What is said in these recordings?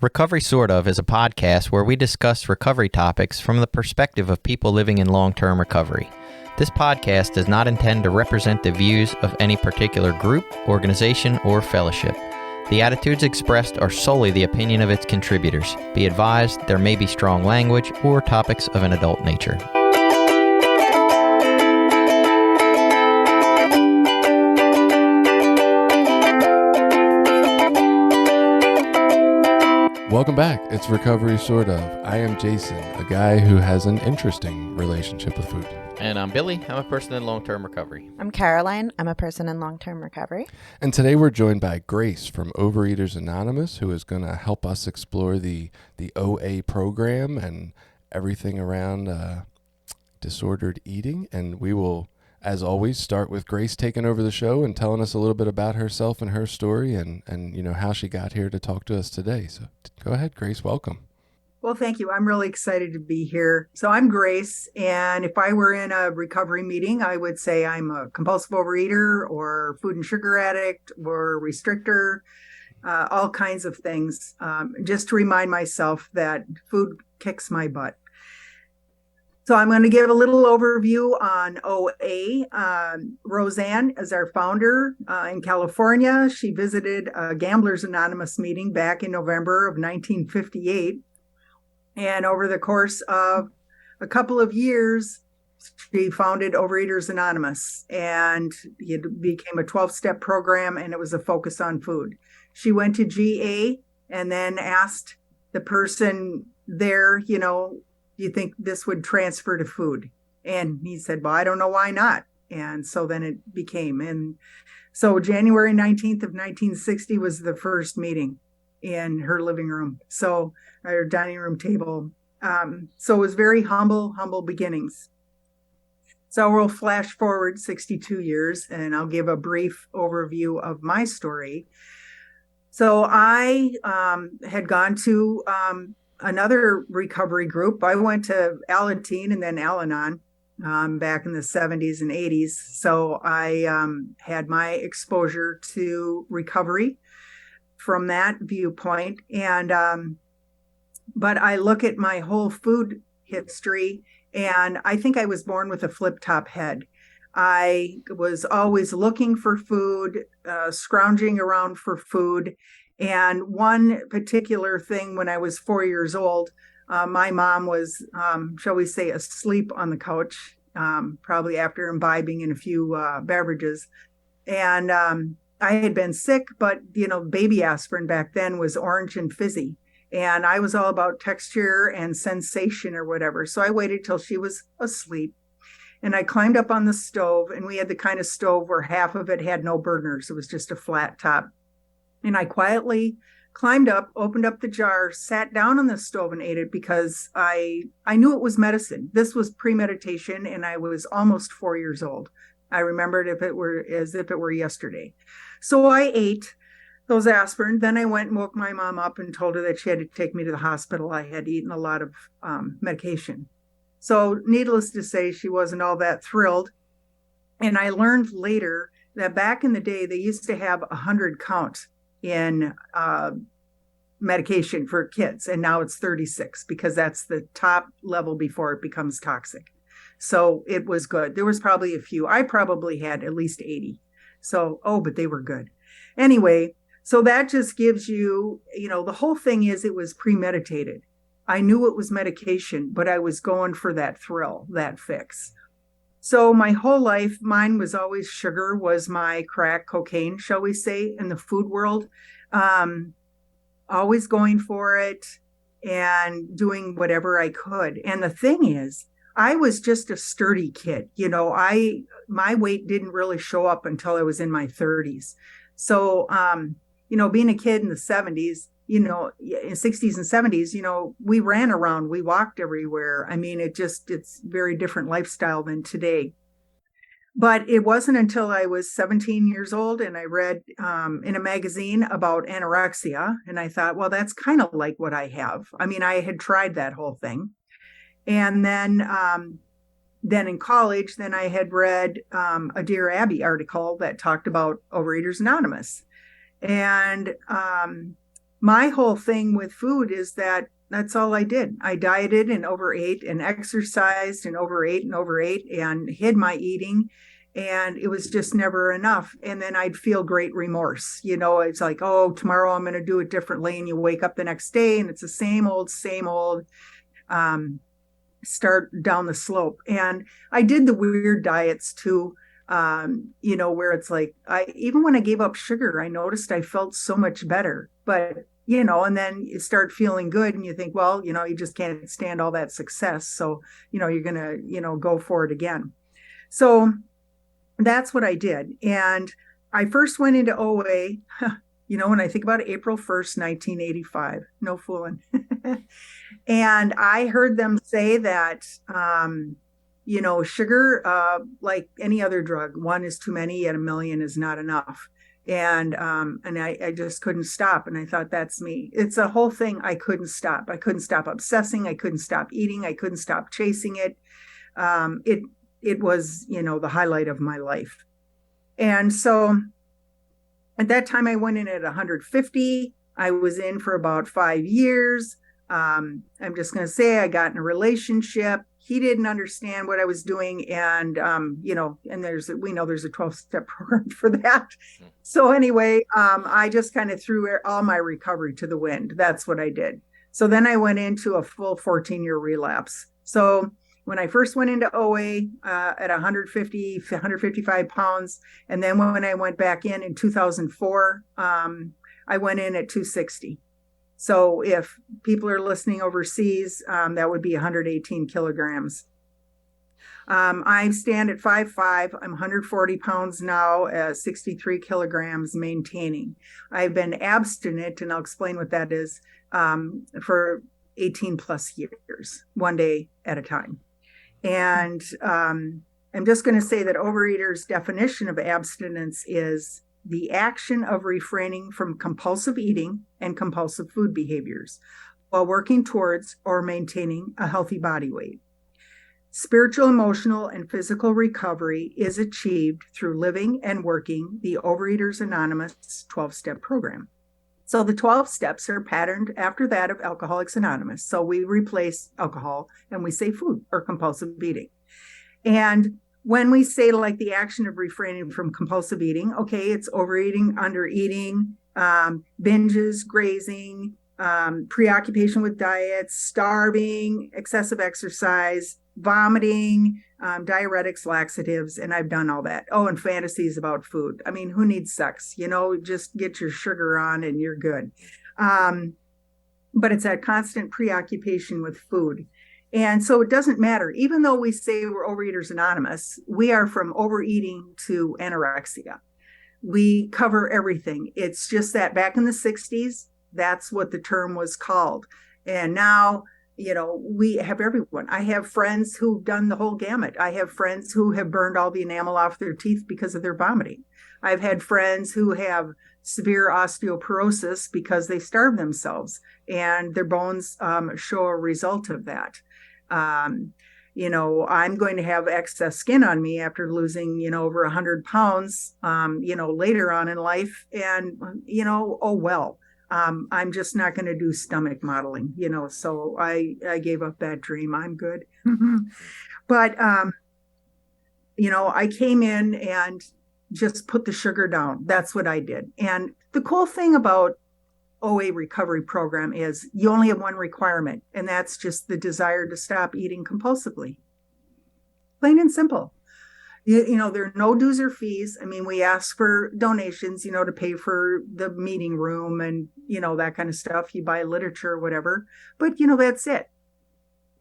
Recovery Sort Of is a podcast where we discuss recovery topics from the perspective of people living in long-term recovery. This podcast does not intend to represent the views of any particular group, organization, or fellowship. The attitudes expressed are solely the opinion of its contributors. Be advised, there may be strong language or topics of an adult nature. Welcome back. It's Recovery Sort Of. I am Jason, a guy who has an interesting relationship with food. And I'm Billy. I'm a person in long-term recovery. I'm Caroline. I'm a person in long-term recovery. And today we're joined by Grace from Overeaters Anonymous, who is going to help us explore the OA program and everything around disordered eating. And we will, as always, start with Grace taking over the show and telling us a little bit about herself and her story and you know how she got here to talk to us today. So go ahead, Grace. Welcome. Well, thank you. I'm really excited to be here. So I'm Grace, and if I were in a recovery meeting, I would say I'm a compulsive overeater or food and sugar addict or restrictor, all kinds of things, just to remind myself that food kicks my butt. So I'm going to give a little overview on OA. Roseanne is our founder in California. She visited a Gamblers Anonymous meeting back in November of 1958. And over the course of a couple of years, she founded Overeaters Anonymous, and it became a 12-step program, and it was a focus on food. She went to GA and then asked the person there, do you think this would transfer to food? And he said, well, I don't know why not. And so then it became. And so January 19th of 1960 was the first meeting in her living room. So our dining room table. So it was very humble beginnings. So we'll flash forward 62 years and I'll give a brief overview of my story. So I had gone to another recovery group. I went to Alateen and then Al-Anon back in the 70s and 80s. So I had my exposure to recovery from that viewpoint. And but I look at my whole food history, and I think I was born with a flip-top head. I was always looking for food, scrounging around for food. And one particular thing when I was 4 years old, my mom was, shall we say, asleep on the couch, probably after imbibing in a few beverages. And I had been sick, but, baby aspirin back then was orange and fizzy. And I was all about texture and sensation or whatever. So I waited till she was asleep. And I climbed up on the stove, and we had the kind of stove where half of it had no burners. It was just a flat top. And I quietly climbed up, opened up the jar, sat down on the stove and ate it because I knew it was medicine. This was premeditation, and I was almost 4 years old. I remembered as if it were yesterday. So I ate those aspirin. Then I went and woke my mom up and told her that she had to take me to the hospital. I had eaten a lot of medication. So needless to say, she wasn't all that thrilled. And I learned later that back in the day, they used to have 100 count in medication for kids. And now it's 36 because that's the top level before it becomes toxic. So it was good. There was probably a few. I probably had at least 80. So, but they were good. Anyway, so that just gives you, the whole thing is it was premeditated. I knew it was medication, but I was going for that thrill, that fix. So my whole life, mine was always sugar, was my crack cocaine, shall we say, in the food world. Always going for it and doing whatever I could. And the thing is, I was just a sturdy kid. My weight didn't really show up until I was in my 30s. So, being a kid in the 70s, in 60s and 70s, we ran around, we walked everywhere. I mean, it's very different lifestyle than today. But it wasn't until I was 17 years old and I read in a magazine about anorexia. And I thought, well, that's kind of like what I have. I mean, I had tried that whole thing. And then in college, I had read a Dear Abby article that talked about Overeaters Anonymous. And my whole thing with food is that that's all I did. I dieted and overate and exercised and overate and hid my eating. And it was just never enough. And then I'd feel great remorse. It's like, oh, tomorrow I'm going to do it differently. And you wake up the next day and it's the same old, start down the slope. And I did the weird diets too. Where it's like, even when I gave up sugar, I noticed I felt so much better. But and then you start feeling good and you think, well, you just can't stand all that success. So, you're going to, go for it again. So that's what I did. And I first went into OA, when I think about April 1st, 1985, no fooling. And I heard them say that, sugar, like any other drug, one is too many, yet a million is not enough. And I just couldn't stop. And I thought, that's me. It's a whole thing. I couldn't stop. I couldn't stop obsessing. I couldn't stop eating. I couldn't stop chasing it. It was, the highlight of my life. And so at that time I went in at 150. I was in for about 5 years. I'm just going to say I got in a relationship. He didn't understand what I was doing. And, and we know there's a 12-step program for that. So anyway, I just kind of threw all my recovery to the wind. That's what I did. So then I went into a full 14-year relapse. So when I first went into OA at 155 pounds, and then when I went back in 2004, I went in at 260. So if people are listening overseas, that would be 118 kilograms. I stand at 5'5". I'm 140 pounds now, 63 kilograms maintaining. I've been abstinent, and I'll explain what that is, for 18 plus years, one day at a time. And I'm just going to say that Overeaters' definition of abstinence is the action of refraining from compulsive eating and compulsive food behaviors while working towards or maintaining a healthy body weight. Spiritual, emotional, and physical recovery is achieved through living and working the Overeaters Anonymous 12-step program. So the 12 steps are patterned after that of Alcoholics Anonymous. So we replace alcohol and we say food or compulsive eating. And when we say like the action of refraining from compulsive eating, okay, it's overeating, undereating, binges, grazing, preoccupation with diets, starving, excessive exercise, vomiting, diuretics, laxatives, and I've done all that. Oh, and fantasies about food. I mean, who needs sex? Just get your sugar on and you're good. But it's that constant preoccupation with food. And so it doesn't matter. Even though we say we're Overeaters Anonymous, we are from overeating to anorexia. We cover everything. It's just that back in the 60s, that's what the term was called. And now, we have everyone. I have friends who've done the whole gamut. I have friends who have burned all the enamel off their teeth because of their vomiting. I've had friends who have severe osteoporosis because they starve themselves and their bones show a result of that. I'm going to have excess skin on me after losing, over 100 pounds, later on in life. And, oh, well, I'm just not going to do stomach modeling, so I gave up that dream. I'm good. But, I came in and just put the sugar down. That's what I did. And the cool thing about OA recovery program is you only have one requirement, and that's just the desire to stop eating compulsively. Plain and simple. There are no dues or fees. I mean, we ask for donations, to pay for the meeting room and, that kind of stuff. You buy literature or whatever, but that's it.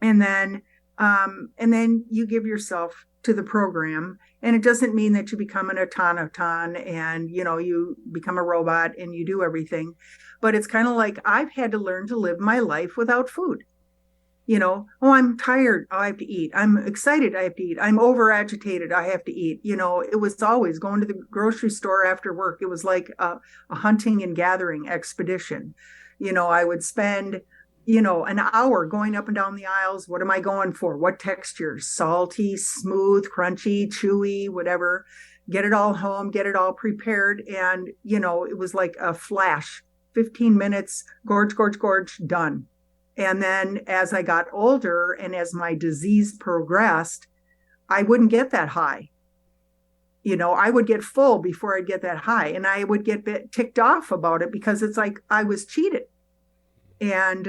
And then you give yourself to the program, and it doesn't mean that you become an automaton and, you become a robot and you do everything, but it's kind of like I've had to learn to live my life without food. Oh, I'm tired. I have to eat. I'm excited. I have to eat. I'm over agitated. I have to eat. It was always going to the grocery store after work. It was like a hunting and gathering expedition. I would spend, an hour going up and down the aisles. What am I going for? What textures? Salty, smooth, crunchy, chewy, whatever. Get it all home, get it all prepared. And, it was like a flash 15 minutes, gorge, gorge, gorge, done. And then as I got older and as my disease progressed, I wouldn't get that high. I would get full before I'd get that high. And I would get ticked off about it because it's like I was cheated. And,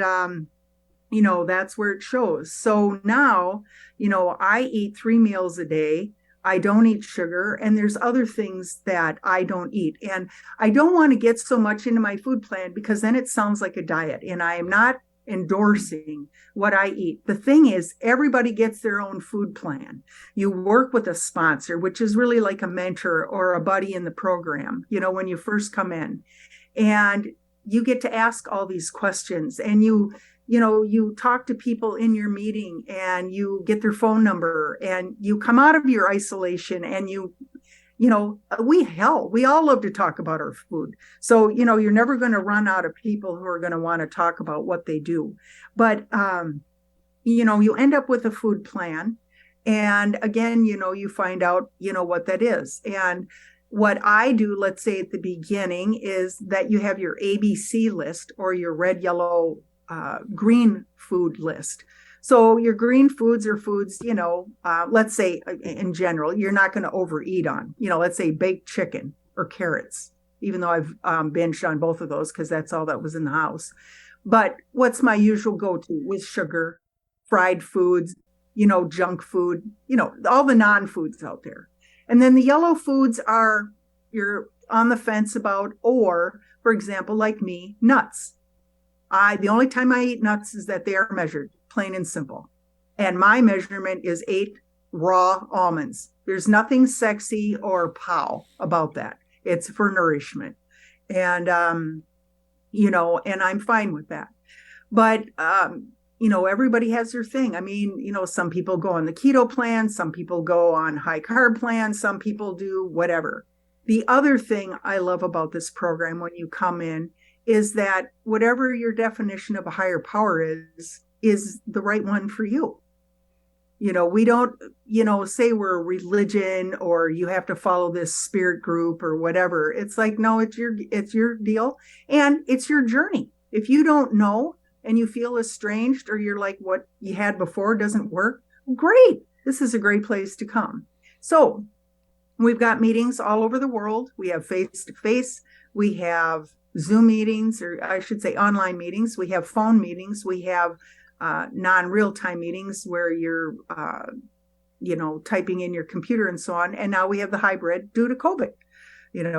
that's where it shows. So now, I eat 3 meals a day. I don't eat sugar, and there's other things that I don't eat. And I don't want to get so much into my food plan because then it sounds like a diet, and I am not endorsing what I eat. The thing is, everybody gets their own food plan. You work with a sponsor, which is really like a mentor or a buddy in the program, when you first come in. And you get to ask all these questions, and you talk to people in your meeting, and you get their phone number, and you come out of your isolation, and we all love to talk about our food. So, you're never going to run out of people who are going to want to talk about what they do. But, you end up with a food plan. And again, you find out, what that is. And what I do, let's say at the beginning, is that you have your ABC list or your red, yellow, green food list. So your green foods are foods, let's say in general, you're not going to overeat on, let's say baked chicken or carrots, even though I've binged on both of those because that's all that was in the house. But what's my usual go-to with sugar, fried foods, junk food, all the non-foods out there. And then the yellow foods are you're on the fence about, or for example, like me, nuts. The only time I eat nuts is that they are measured, plain and simple. And my measurement is 8 raw almonds. There's nothing sexy or pow about that. It's for nourishment. And, and I'm fine with that. But, everybody has their thing. I mean, some people go on the keto plan, some people go on high carb plan, some people do whatever. The other thing I love about this program when you come in is that whatever your definition of a higher power is the right one for you. We don't, say we're a religion or you have to follow this spirit group or whatever. It's like, no, it's your deal and it's your journey. If you don't know and you feel estranged or you're like what you had before doesn't work, great. This is a great place to come. So we've got meetings all over the world. We have face-to-face. We have Zoom meetings, or I should say online meetings. We have phone meetings. We have non-real-time meetings where you're, typing in your computer and so on. And now we have the hybrid due to COVID,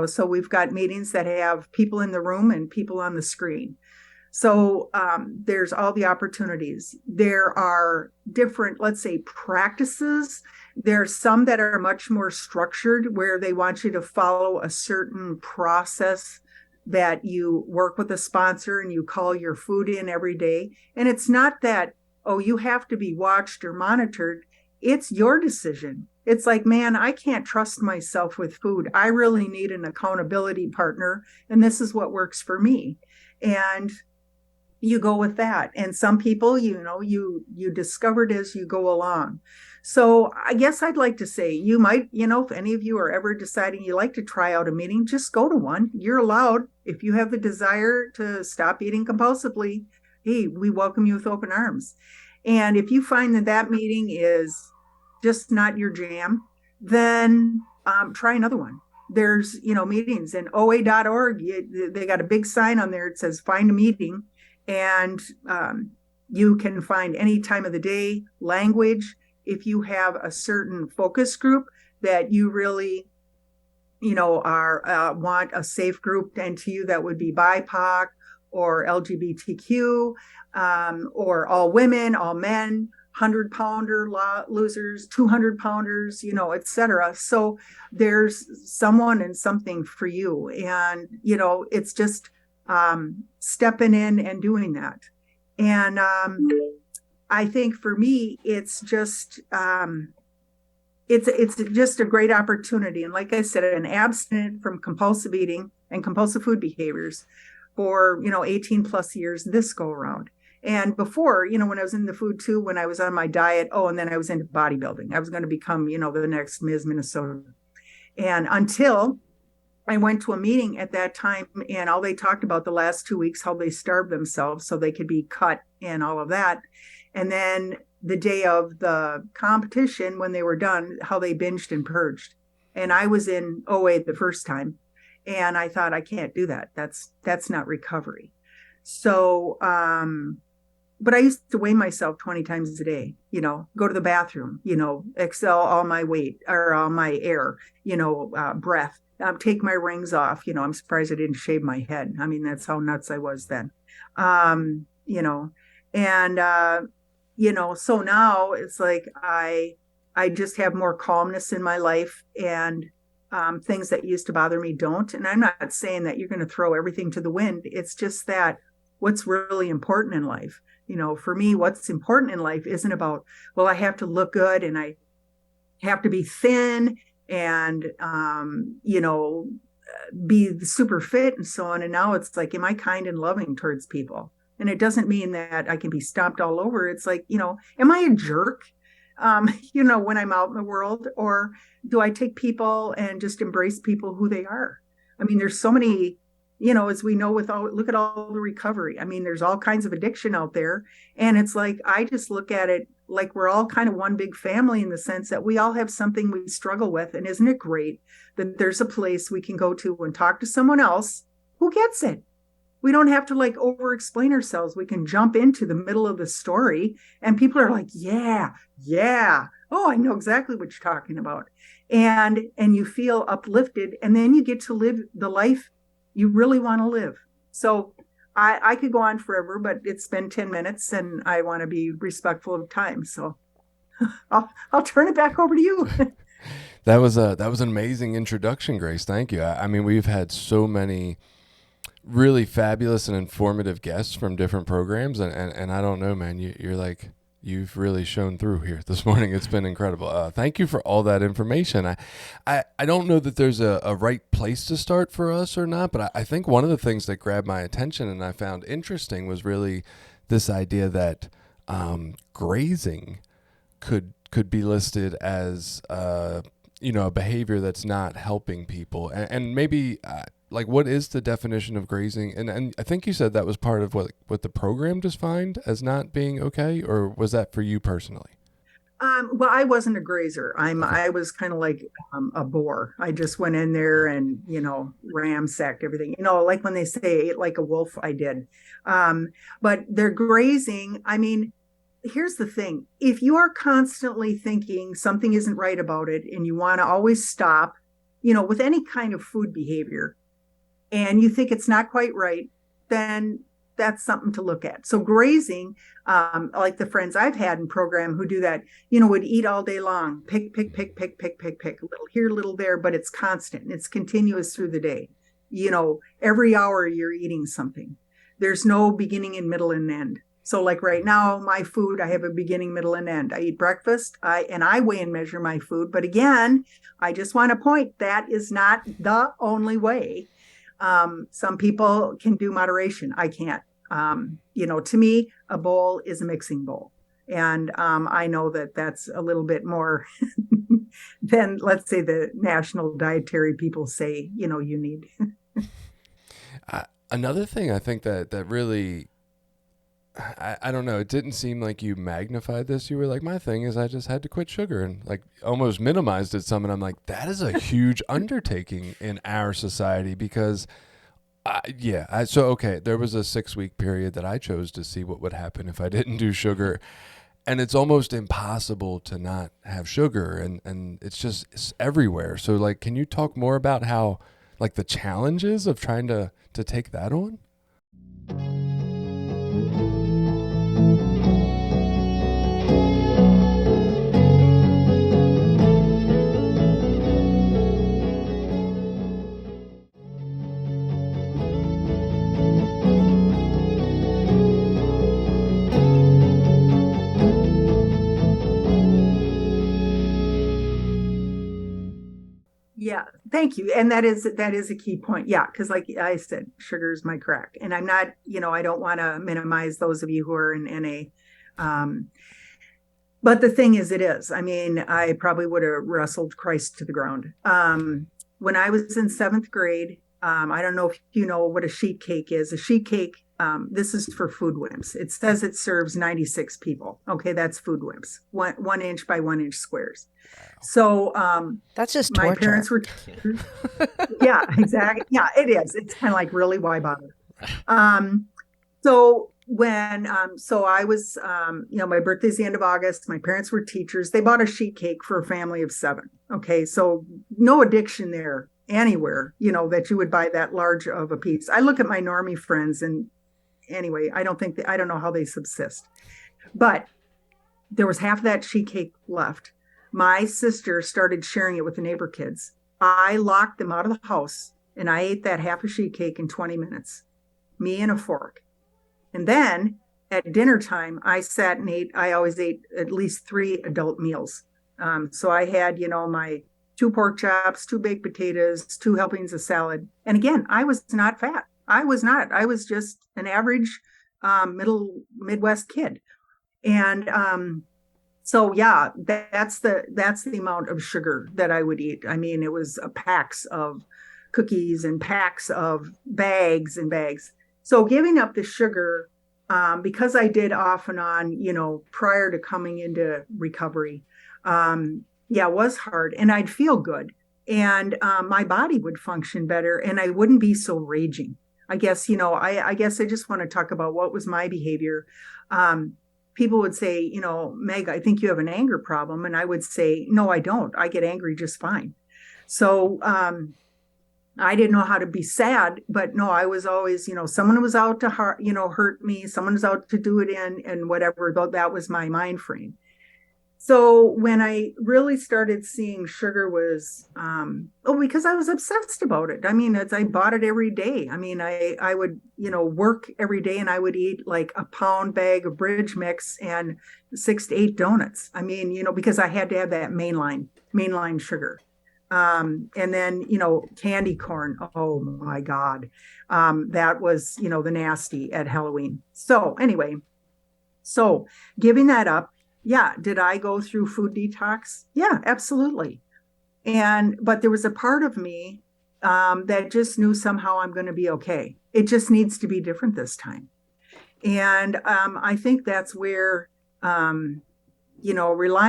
so we've got meetings that have people in the room and people on the screen. So there's all the opportunities. There are different, let's say, practices. There are some that are much more structured where they want you to follow a certain process that you work with a sponsor and you call your food in every day. And it's not that, you have to be watched or monitored. It's your decision. It's like, man, I can't trust myself with food. I really need an accountability partner. And this is what works for me. And you go with that. And some people, you discovered as you go along. So I guess I'd like to say you might, if any of you are ever deciding you like to try out a meeting, just go to one. You're allowed. If you have the desire to stop eating compulsively, hey, we welcome you with open arms. And if you find that meeting is just not your jam, then try another one. There's, meetings in OA.org. They got a big sign on there. It says find a meeting. And you can find any time of the day, language. If you have a certain focus group that you really, want a safe group, and to you that would be BIPOC or LGBTQ, or all women, all men, 100-pounder losers, 200-pounders, et cetera. So there's someone and something for you. And, it's just stepping in and doing that. And I think for me, it's just it's just a great opportunity. And like I said, an abstinent from compulsive eating and compulsive food behaviors for 18 plus years this go around. And before, when I was in the food too, when I was on my diet, and then I was into bodybuilding. I was going to become, the next Ms. Minnesota. And until I went to a meeting at that time, and all they talked about the last 2 weeks, how they starved themselves so they could be cut and all of that. And then the day of the competition, when they were done, how they binged and purged. And I was in OA the first time, and I thought, I can't do that. That's not recovery. So, but I used to weigh myself 20 times a day, go to the bathroom, excel all my weight or all my air, breath, take my rings off. I'm surprised I didn't shave my head. I mean, that's how nuts I was then. Um, you know, and, so now it's like, I just have more calmness in my life, and things that used to bother me don't. And I'm not saying that you're going to throw everything to the wind. It's just that what's really important in life. For me, what's important in life isn't about, well, I have to look good and I have to be thin and, be super fit and so on. And now it's like, am I kind and loving towards people? And it doesn't mean that I can be stomped all over. It's like, am I a jerk? When I'm out in the world, or do I take people and just embrace people who they are? I mean, there's so many, as we know, look at all the recovery. I mean, there's all kinds of addiction out there. And it's like, I just look at it like we're all kind of one big family, in the sense that we all have something we struggle with. And isn't it great that there's a place we can go to and talk to someone else who gets it? We don't have to like over explain ourselves. We can jump into the middle of the story and people are like, yeah. Oh, I know exactly what you're talking about. And you feel uplifted, and then you get to live the life you really want to live. So I could go on forever, but it's been 10 minutes and I want to be respectful of time. So I'll turn it back over to you. That was an amazing introduction, Grace. Thank you. I mean, we've had so many really fabulous and informative guests from different programs, and I don't know, man, you're like, you've really shown through here this morning. It's been incredible. Thank you for all that information. I don't know that there's a right place to start for us or not, but I think one of the things that grabbed my attention and I found interesting was really this idea that grazing could be listed as a behavior that's not helping people, and maybe like, what is the definition of grazing? And I think you said that was part of what the program defined as not being okay, or was that for you personally? Well, I wasn't a grazer. I was kind of like a boar. I just went in there and, ramsacked everything. Like when they say ate like a wolf, I did. But they're grazing. I mean, here's the thing. If you are constantly thinking something isn't right about it and you want to always stop, with any kind of food behavior, and you think it's not quite right, then that's something to look at. So grazing, like the friends I've had in program who do that, would eat all day long, pick, a little here, a little there, but it's constant and it's continuous through the day. Every hour you're eating something. There's no beginning and middle and end. So like right now, my food, I have a beginning, middle, and end. I eat breakfast, and I weigh and measure my food. But again, I just want to point that is not the only way. Some people can do moderation. I can't. To me, a bowl is a mixing bowl. And I know that that's a little bit more than, let's say, the national dietary people say, you need. Another thing I think that really, I don't know, it didn't seem like you magnified this. You were like, my thing is I just had to quit sugar, and like almost minimized it some. And I'm like, that is a huge undertaking in our society, because there was a 6-week period that I chose to see what would happen if I didn't do sugar. And it's almost impossible to not have sugar, and it's everywhere. So like, can you talk more about how, like, the challenges of trying to take that on? Yeah, thank you. And that is a key point. Yeah, because like I said, sugar is my crack, and I'm not. I don't want to minimize those of you who are in NA. But the thing is, it is. I mean, I probably would have wrestled Christ to the ground. when I was in seventh grade, I don't know if you know what a sheet cake is. A sheet cake, this is for food wimps. It says it serves 96 people. Okay, that's food wimps, 1 inch by 1 inch squares. So That's just my torture. parents were teachers. Yeah, exactly. Yeah, it is. It's kind of like, really, why bother? So so I was, my birthday's the end of August. My parents were teachers. They bought a sheet cake for a family of 7. Okay, so no addiction there anywhere, that you would buy that large of a piece. I look at my normie friends, and anyway, I don't know how they subsist. But there was half of that sheet cake left. My sister started sharing it with the neighbor kids. I locked them out of the house, and I ate that half a sheet cake in 20 minutes, me and a fork. And then at dinner time, I sat and ate. I always ate at least 3 adult meals. So I had, my 2 pork chops, 2 baked potatoes, 2 helpings of salad. And again, I was not fat. I was not. I was just an average middle Midwest kid. And so yeah, that's the amount of sugar that I would eat. I mean, it was packs of cookies and packs of bags and bags. So giving up the sugar, because I did off and on, prior to coming into recovery, was hard, and I'd feel good, and my body would function better, and I wouldn't be so raging. I guess, I guess I just want to talk about what was my behavior. People would say, Meg, I think you have an anger problem. And I would say, no, I don't. I get angry just fine. So I didn't know how to be sad, but no, I was always, someone was out to hurt me. Someone was out to do it in, and whatever, though that was my mind frame. So when I really started seeing sugar was, because I was obsessed about it. I mean, I bought it every day. I mean, I would, work every day, and I would eat like a pound bag of bridge mix and 6 to 8 donuts. I mean, because I had to have that mainline sugar. And then, candy corn. Oh my God. That was, the nasty at Halloween. So anyway, giving that up. Yeah. Did I go through food detox? Yeah, absolutely. But there was a part of me that just knew somehow I'm going to be okay. It just needs to be different this time. And I think that's where, relying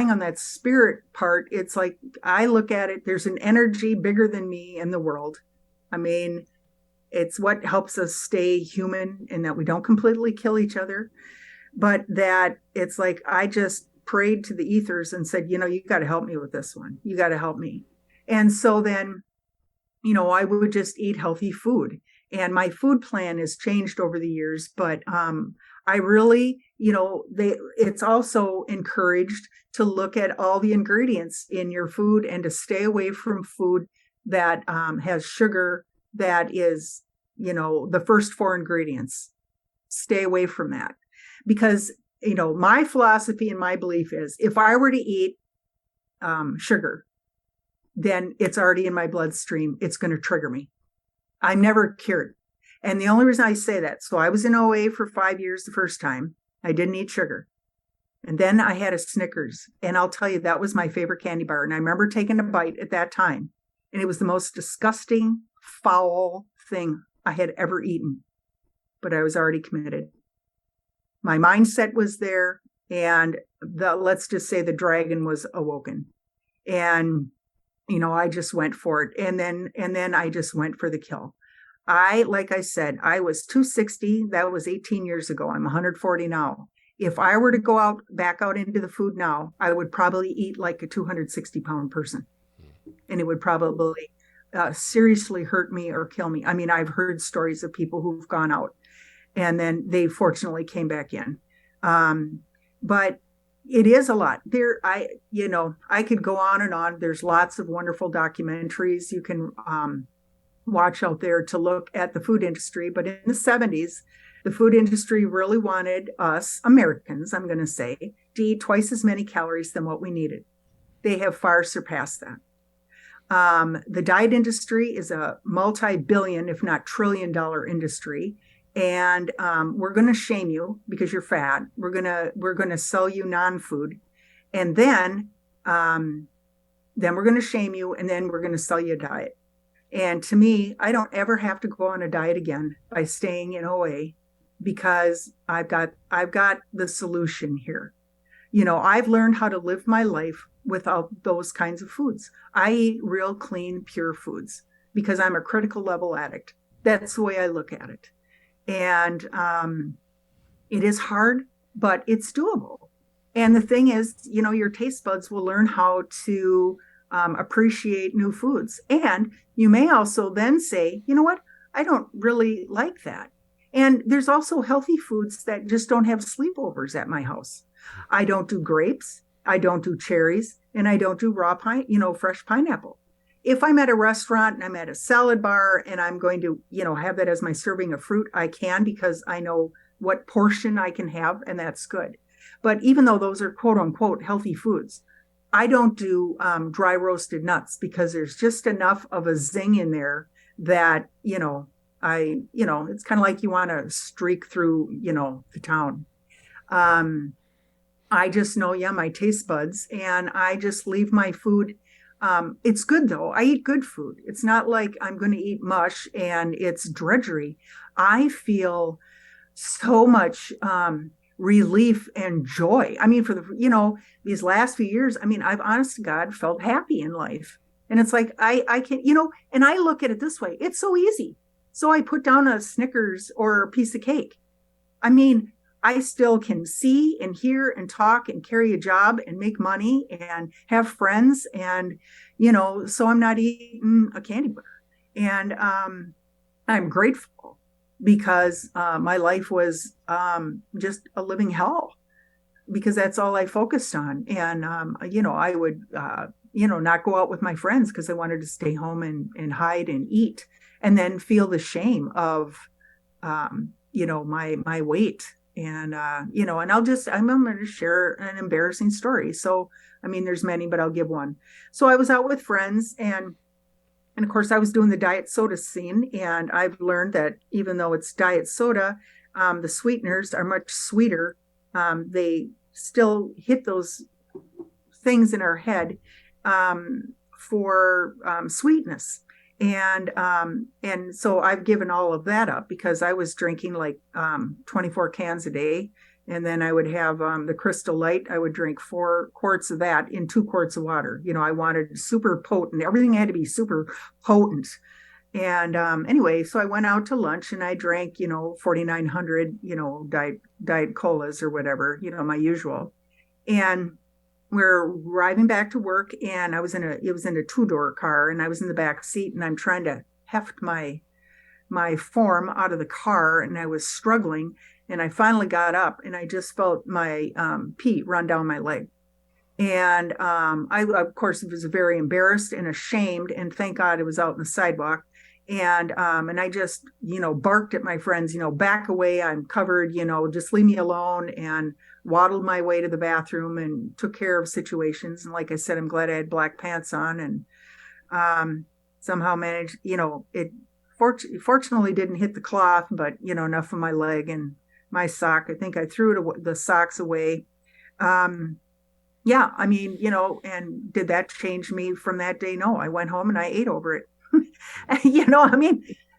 on that spirit part, it's like, I look at it, there's an energy bigger than me in the world. I mean, it's what helps us stay human, and that we don't completely kill each other. But that it's like, I just prayed to the ethers and said, you got to help me with this one. You got to help me. And so then, I would just eat healthy food. And my food plan has changed over the years, but I really, it's also encouraged to look at all the ingredients in your food and to stay away from food that has sugar that is, the first 4 ingredients. Stay away from that. Because, my philosophy and my belief is, if I were to eat sugar, then it's already in my bloodstream. It's going to trigger me. I'm never cured. And the only reason I say that, so I was in OA for 5 years the first time. I didn't eat sugar. And then I had a Snickers. And I'll tell you, that was my favorite candy bar. And I remember taking a bite at that time. And it was the most disgusting, foul thing I had ever eaten. But I was already committed. My mindset was there, and let's just say the dragon was awoken. And, I just went for it. And then I just went for the kill. Like I said, I was 260. That was 18 years ago. I'm 140 now. If I were to back out into the food now, I would probably eat like a 260-pound person. And it would probably seriously hurt me or kill me. I mean, I've heard stories of people who've gone out, and then they fortunately came back in. But it is a lot. I could go on and on. There's lots of wonderful documentaries you can watch out there to look at the food industry. But in the 70s, the food industry really wanted us, Americans, I'm going to say, to eat twice as many calories than what we needed. They have far surpassed that. The diet industry is a multi-billion, if not trillion-dollar industry. And we're going to shame you because you're fat. We're going to sell you non-food, and then we're going to shame you, and then we're going to sell you a diet. And to me, I don't ever have to go on a diet again by staying in OA because I've got the solution here. I've learned how to live my life without those kinds of foods. I eat real clean, pure foods because I'm a critical level addict. That's the way I look at it. And it is hard, but it's doable. And the thing is, your taste buds will learn how to appreciate new foods. And you may also then say, you know what? I don't really like that. And there's also healthy foods that just don't have sleepovers at my house. I don't do grapes, I don't do cherries, and I don't do fresh pineapple. If I'm at a restaurant and I'm at a salad bar and I'm going to, have that as my serving of fruit, I can because I know what portion I can have, and that's good. But even though those are quote unquote healthy foods, I don't do dry roasted nuts because there's just enough of a zing in there that, it's kind of like you want to streak through, the town. I just know, my taste buds, and I just leave my food. It's good though. I eat good food. It's not like I'm going to eat mush and it's drudgery. I feel so much relief and joy. I mean, for these last few years, I've honest to God felt happy in life. And it's like, I can, and I look at it this way. It's so easy. So I put down a Snickers or a piece of cake. I still can see and hear and talk and carry a job and make money and have friends. And, so I'm not eating a candy bar. And I'm grateful because my life was just a living hell because that's all I focused on. And, I would, not go out with my friends because I wanted to stay home and hide and eat and then feel the shame of, my weight. And, and I'm going to share an embarrassing story. So, there's many, but I'll give one. So I was out with friends and of course I was doing the diet soda scene. And I've learned that even though it's diet soda, the sweeteners are much sweeter. They still hit those things in our head, for, sweetness. And so I've given all of that up because I was drinking like 24 cans a day. And then I would have the Crystal Light. I would drink 4 quarts of that in 2 quarts of water. I wanted super potent. Everything had to be super potent. And anyway, so I went out to lunch and I drank, 4,900, diet colas or whatever, my usual. And we're driving back to work, and it was in a 2-door car, and I was in the back seat, and I'm trying to heft my form out of the car, and I was struggling, and I finally got up, and I just felt my pee run down my leg. And I, of course, was very embarrassed and ashamed, and thank God it was out on the sidewalk. And I just, barked at my friends, back away, I'm covered, just leave me alone, and waddled my way to the bathroom and took care of situations. And like I said, I'm glad I had black pants on and somehow managed, it fortunately didn't hit the cloth, but, enough of my leg and my sock. I think I threw the socks away. And did that change me from that day? No, I went home and I ate over it.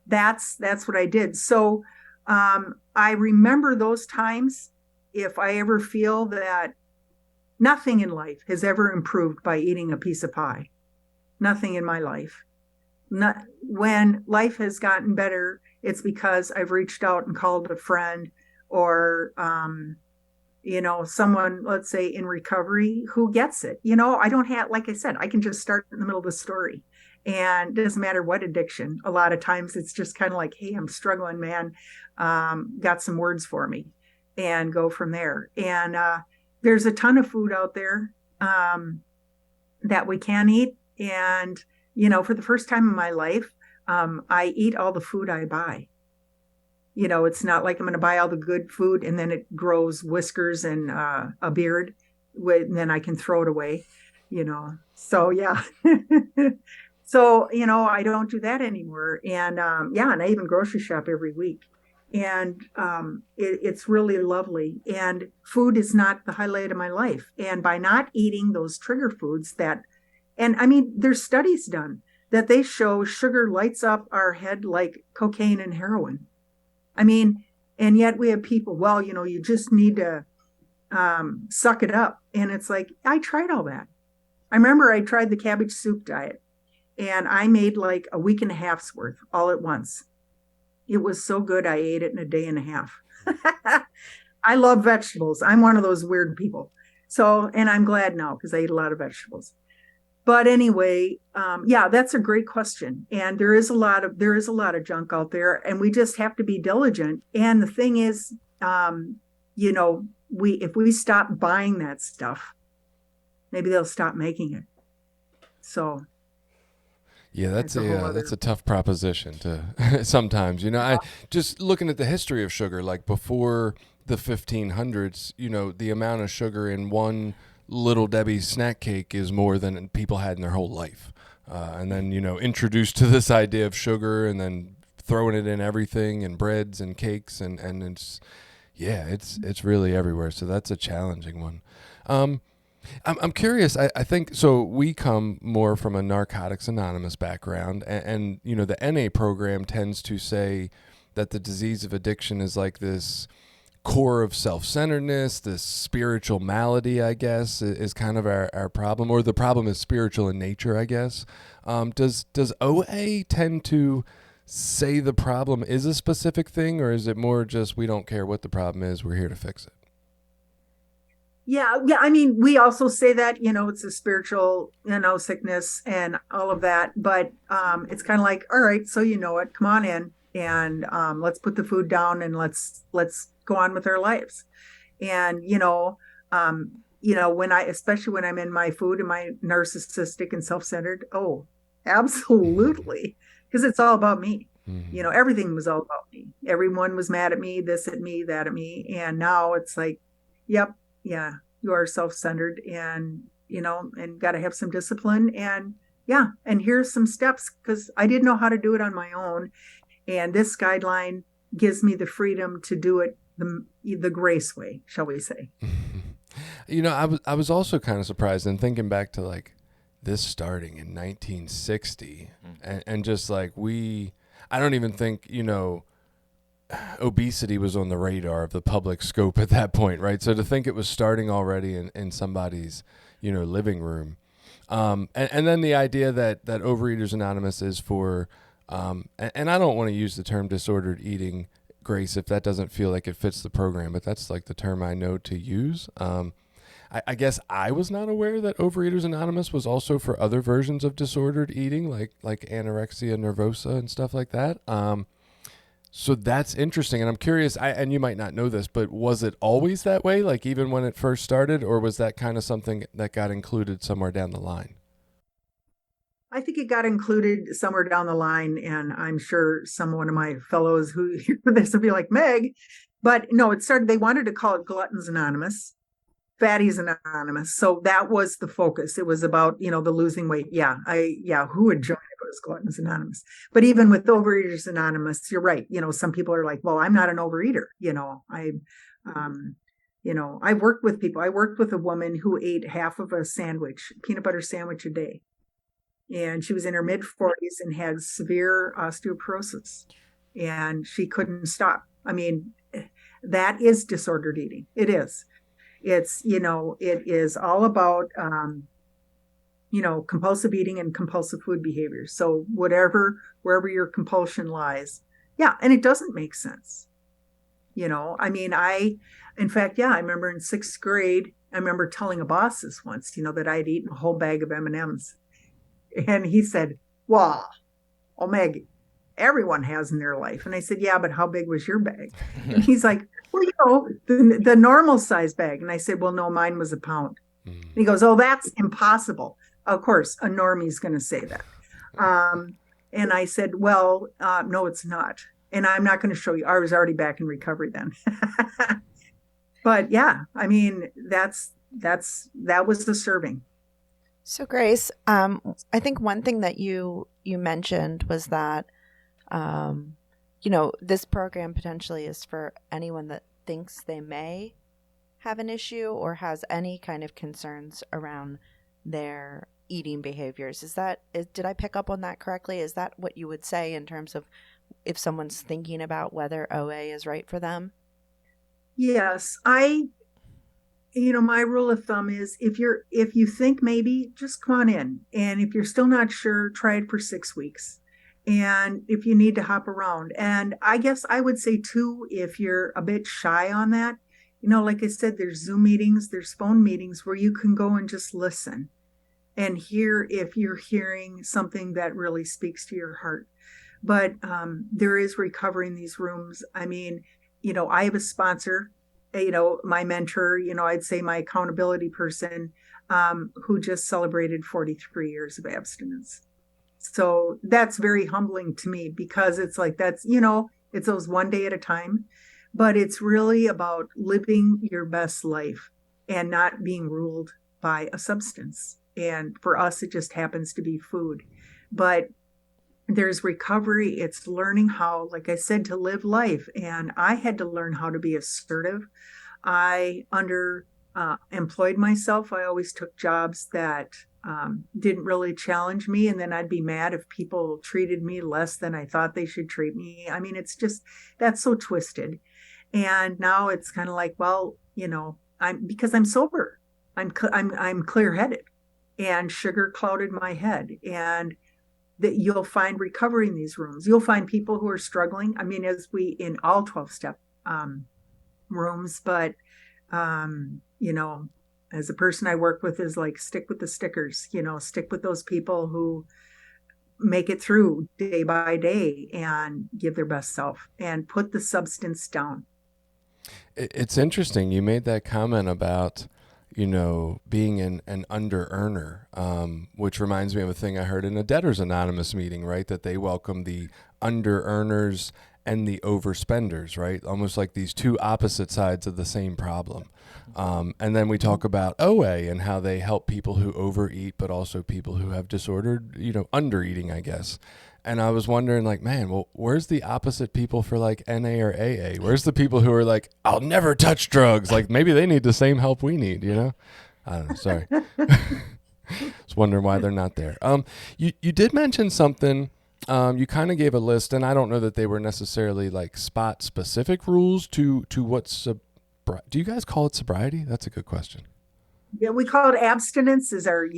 That's what I did. So I remember those times. If I ever feel that nothing in life has ever improved by eating a piece of pie, nothing in my life. When life has gotten better, it's because I've reached out and called a friend or, someone, let's say in recovery who gets it. I don't have, like I said, I can just start in the middle of the story. And it doesn't matter what addiction. A lot of times it's just kind of like, hey, I'm struggling, man. Got some words for me. And go from there. And there's a ton of food out there that we can eat. And, for the first time in my life, I eat all the food I buy. It's not like I'm going to buy all the good food and then it grows whiskers and a beard, and then I can throw it away, So, yeah. So, I don't do that anymore. And and I even grocery shop every week. And it's really lovely. And food is not the highlight of my life. And by not eating those trigger foods there's studies done that they show sugar lights up our head like cocaine and heroin. I mean, and yet we have people, well, you just need to suck it up. And it's like, I tried all that. I remember I tried the cabbage soup diet, and I made like a week and a half's worth all at once. It was so good. I ate it in a day and a half. I love vegetables. I'm one of those weird people. So, and I'm glad now because I eat a lot of vegetables. But anyway, yeah, that's a great question. And there is a lot of junk out there, and we just have to be diligent. And the thing is, if we stop buying that stuff, maybe they'll stop making it. So yeah, that's a tough proposition to sometimes, I just looking at the history of sugar, like before the 1500s, the amount of sugar in one Little Debbie's snack cake is more than people had in their whole life. And then, introduced to this idea of sugar and then throwing it in everything and breads and cakes and it's really everywhere. So that's a challenging one. I'm curious. I think so. We come more from a Narcotics Anonymous background, and the NA program tends to say that the disease of addiction is like this core of self-centeredness, this spiritual malady, I guess, is kind of our problem, or the problem is spiritual in nature, I guess. Does OA tend to say the problem is a specific thing, or is it more just we don't care what the problem is, we're here to fix it? Yeah. I mean, we also say that, it's a spiritual, sickness and all of that. But it's kind of like, all right, so come on in and let's put the food down and let's go on with our lives. And, especially when I'm in my food, am I narcissistic and self-centered? Oh, absolutely. Because it's all about me. Mm-hmm. Everything was all about me. Everyone was mad at me, this at me, that at me. And now it's like, yep. Yeah, you are self-centered and, and got to have some discipline. And yeah, and here's some steps because I didn't know how to do it on my own. And this guideline gives me the freedom to do it the grace way, shall we say. I was also kind of surprised and thinking back to like this starting in 1960 and just like I don't even think, obesity was on the radar of the public scope at that point, right? So to think it was starting already in somebody's, living room. And then the idea that Overeaters Anonymous is for, and I don't want to use the term disordered eating, Grace, if that doesn't feel like it fits the program, but that's like the term I know to use. I guess I was not aware that Overeaters Anonymous was also for other versions of disordered eating, like anorexia nervosa and stuff like that. So that's interesting. And I'm curious, and you might not know this, but was it always that way? Like even when it first started, or was that kind of something that got included somewhere down the line? I think it got included somewhere down the line. And I'm sure one of my fellows who hear this will be like, Meg, but no, they wanted to call it Gluttons Anonymous, Fatties Anonymous. So that was the focus. It was about, the losing weight. Who would join if it was Gluttons Anonymous? But even with Overeaters Anonymous, you're right. Some people are like, well, I'm not an overeater. I've worked with people. I worked with a woman who ate half of a peanut butter sandwich a day. And she was in her mid-40s and had severe osteoporosis. And she couldn't stop. I mean, that is disordered eating. It is. It is all about, compulsive eating and compulsive food behavior. So wherever your compulsion lies. Yeah. And it doesn't make sense. I remember in 6th grade, I remember telling a boss this once, that I had eaten a whole bag of M&Ms. And he said, wow, oh, Meg, everyone has in their life. And I said, yeah, but how big was your bag? And he's like, well, the normal size bag. And I said, well, no, mine was a pound. And he goes, oh, that's impossible. Of course, a normie's going to say that. And I said, well, no, it's not. And I'm not going to show you. I was already back in recovery then. But yeah, I mean, that was the serving. So Grace, I think one thing that you mentioned was that, this program potentially is for anyone that thinks they may have an issue or has any kind of concerns around their eating behaviors. Did I pick up on that correctly? Is that what you would say in terms of if someone's thinking about whether OA is right for them? Yes, my rule of thumb is if you think maybe, just come on in. And if you're still not sure, try it for 6 weeks. And if you need to hop around. And I guess I would say too, if you're a bit shy on that, like I said, there's Zoom meetings, there's phone meetings where you can go and just listen and hear if you're hearing something that really speaks to your heart. But there is recovery in these rooms. I mean, I have a sponsor, my mentor, I'd say my accountability person, who just celebrated 43 years of abstinence. So that's very humbling to me because it's like, it's those one day at a time, but it's really about living your best life and not being ruled by a substance. And for us, it just happens to be food. But there's recovery. It's learning how, like I said, to live life. And I had to learn how to be assertive. I employed myself. I always took jobs that didn't really challenge me. And then I'd be mad if people treated me less than I thought they should treat me. I mean, it's just, that's so twisted. And now it's kind of like, well, because I'm sober, I'm clear-headed, and sugar clouded my head. And that you'll find recovery in these rooms. You'll find people who are struggling. I mean, in all 12-step rooms, but, as a person I work with is like, stick with the stickers, stick with those people who make it through day by day and give their best self and put the substance down. It's interesting. You made that comment about, being an under earner, which reminds me of a thing I heard in a Debtors Anonymous meeting, right? That they welcome the under earners and the overspenders, right? Almost like these two opposite sides of the same problem. And then we talk about OA and how they help people who overeat, but also people who have disordered, undereating, I guess. And I was wondering, like, man, well, where's the opposite people for like NA or AA? Where's the people who are like, I'll never touch drugs? Like, maybe they need the same help we need, I don't know. Sorry. Just wondering why they're not there. You did mention something. You kind of gave a list, and I don't know that they were necessarily like spot specific rules to what do you guys call it sobriety? That's a good question. Yeah, we call it abstinence is our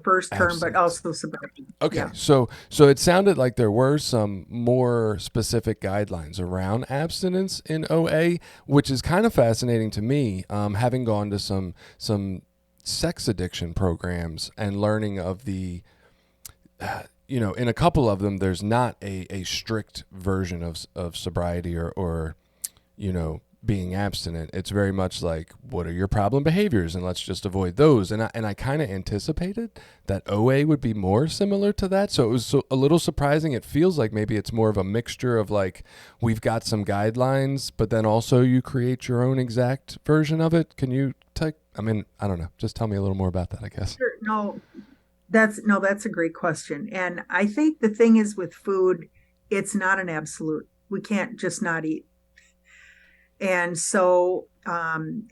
first term, Abstinence. but also sobriety. Okay, Yeah. so it sounded like there were some more specific guidelines around abstinence in OA, which is kind of fascinating to me, having gone to some sex addiction programs and learning of the, in a couple of them, there's not a strict version of sobriety or being abstinent. It's very much like, what are your problem behaviors, and let's just avoid those. And I kind of anticipated that OA would be more similar to that. So it was a little surprising. It feels like maybe it's more of a mixture of like, we've got some guidelines, but then also you create your own exact version of it. Can you I don't know. Just tell me a little more about that, I guess. Sure. That's a great question. And I think the thing is with food, it's not an absolute. We can't just not eat. And so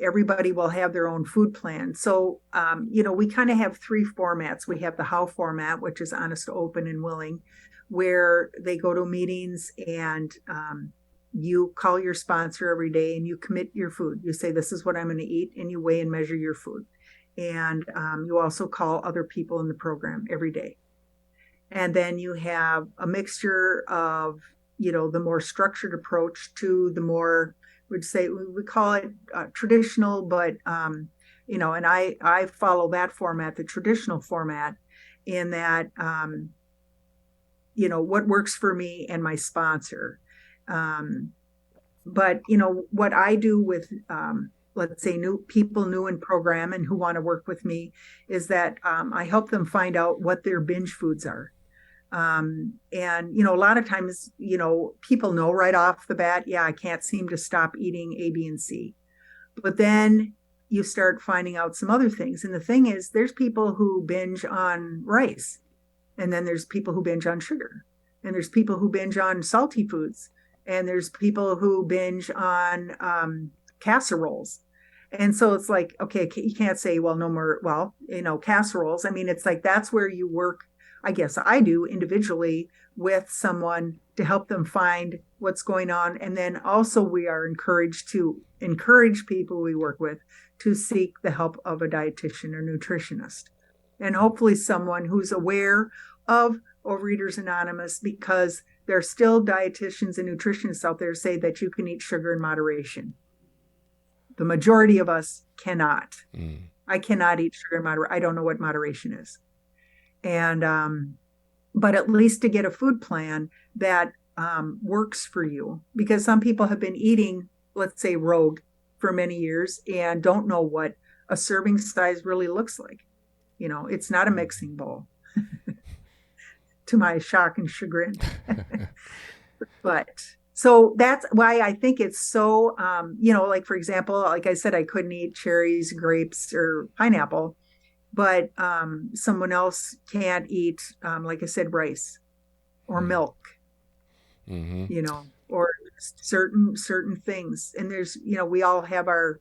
everybody will have their own food plan. So, we kind of have three formats. We have the HOW format, which is honest, open, and willing, where they go to meetings and you call your sponsor every day and you commit your food. You say, this is what I'm going to eat, and you weigh and measure your food. And you also call other people in the program every day. And then you have a mixture of, the more structured approach to the more, we call it traditional, but, and I follow that format, the traditional format, in that, what works for me and my sponsor. But, what I do with, let's say new in program and who want to work with me is that I help them find out what their binge foods are. And, a lot of times, people know right off the bat, yeah, I can't seem to stop eating A, B, and C. But then you start finding out some other things. And the thing is, there's people who binge on rice. And then there's people who binge on sugar. And there's people who binge on salty foods. And there's people who binge on casseroles. And so it's like, okay, you can't say, well, no more, well, casseroles. I mean, it's like, that's where you work, I guess I do individually with someone to help them find what's going on. And then also we are encouraged to encourage people we work with to seek the help of a dietitian or nutritionist. And hopefully someone who's aware of Overeaters Anonymous, because there are still dietitians and nutritionists out there say that you can eat sugar in moderation. The majority of us cannot. I cannot eat sugar in moderation. I don't know what moderation is. And, but at least to get a food plan that works for you, because some people have been eating, let's say, rogue for many years and don't know what a serving size really looks like. It's not a mixing bowl to my shock and chagrin. But so that's why I think it's so, like, for example, like I said, I couldn't eat cherries, grapes, or pineapple, but someone else can't eat, like I said, rice or milk, or certain things. And there's, we all have our,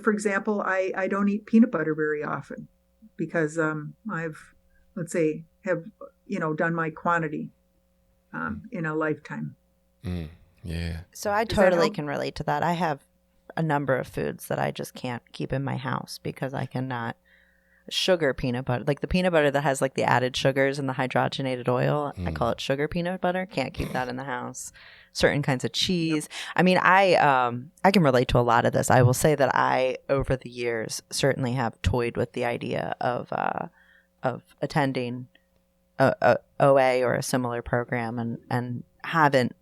for example, I don't eat peanut butter very often because I've, let's say, have, done my quantity in a lifetime. Yeah. So I totally can relate to that. I have a number of foods that I just can't keep in my house because I cannot. Sugar peanut butter, like the peanut butter that has like the added sugars and the hydrogenated oil, I call it sugar peanut butter. Can't keep that in the house. Certain kinds of cheese. I mean, I can relate to a lot of this. I will say that I, over the years, certainly have toyed with the idea of attending a OA or a similar program, and haven't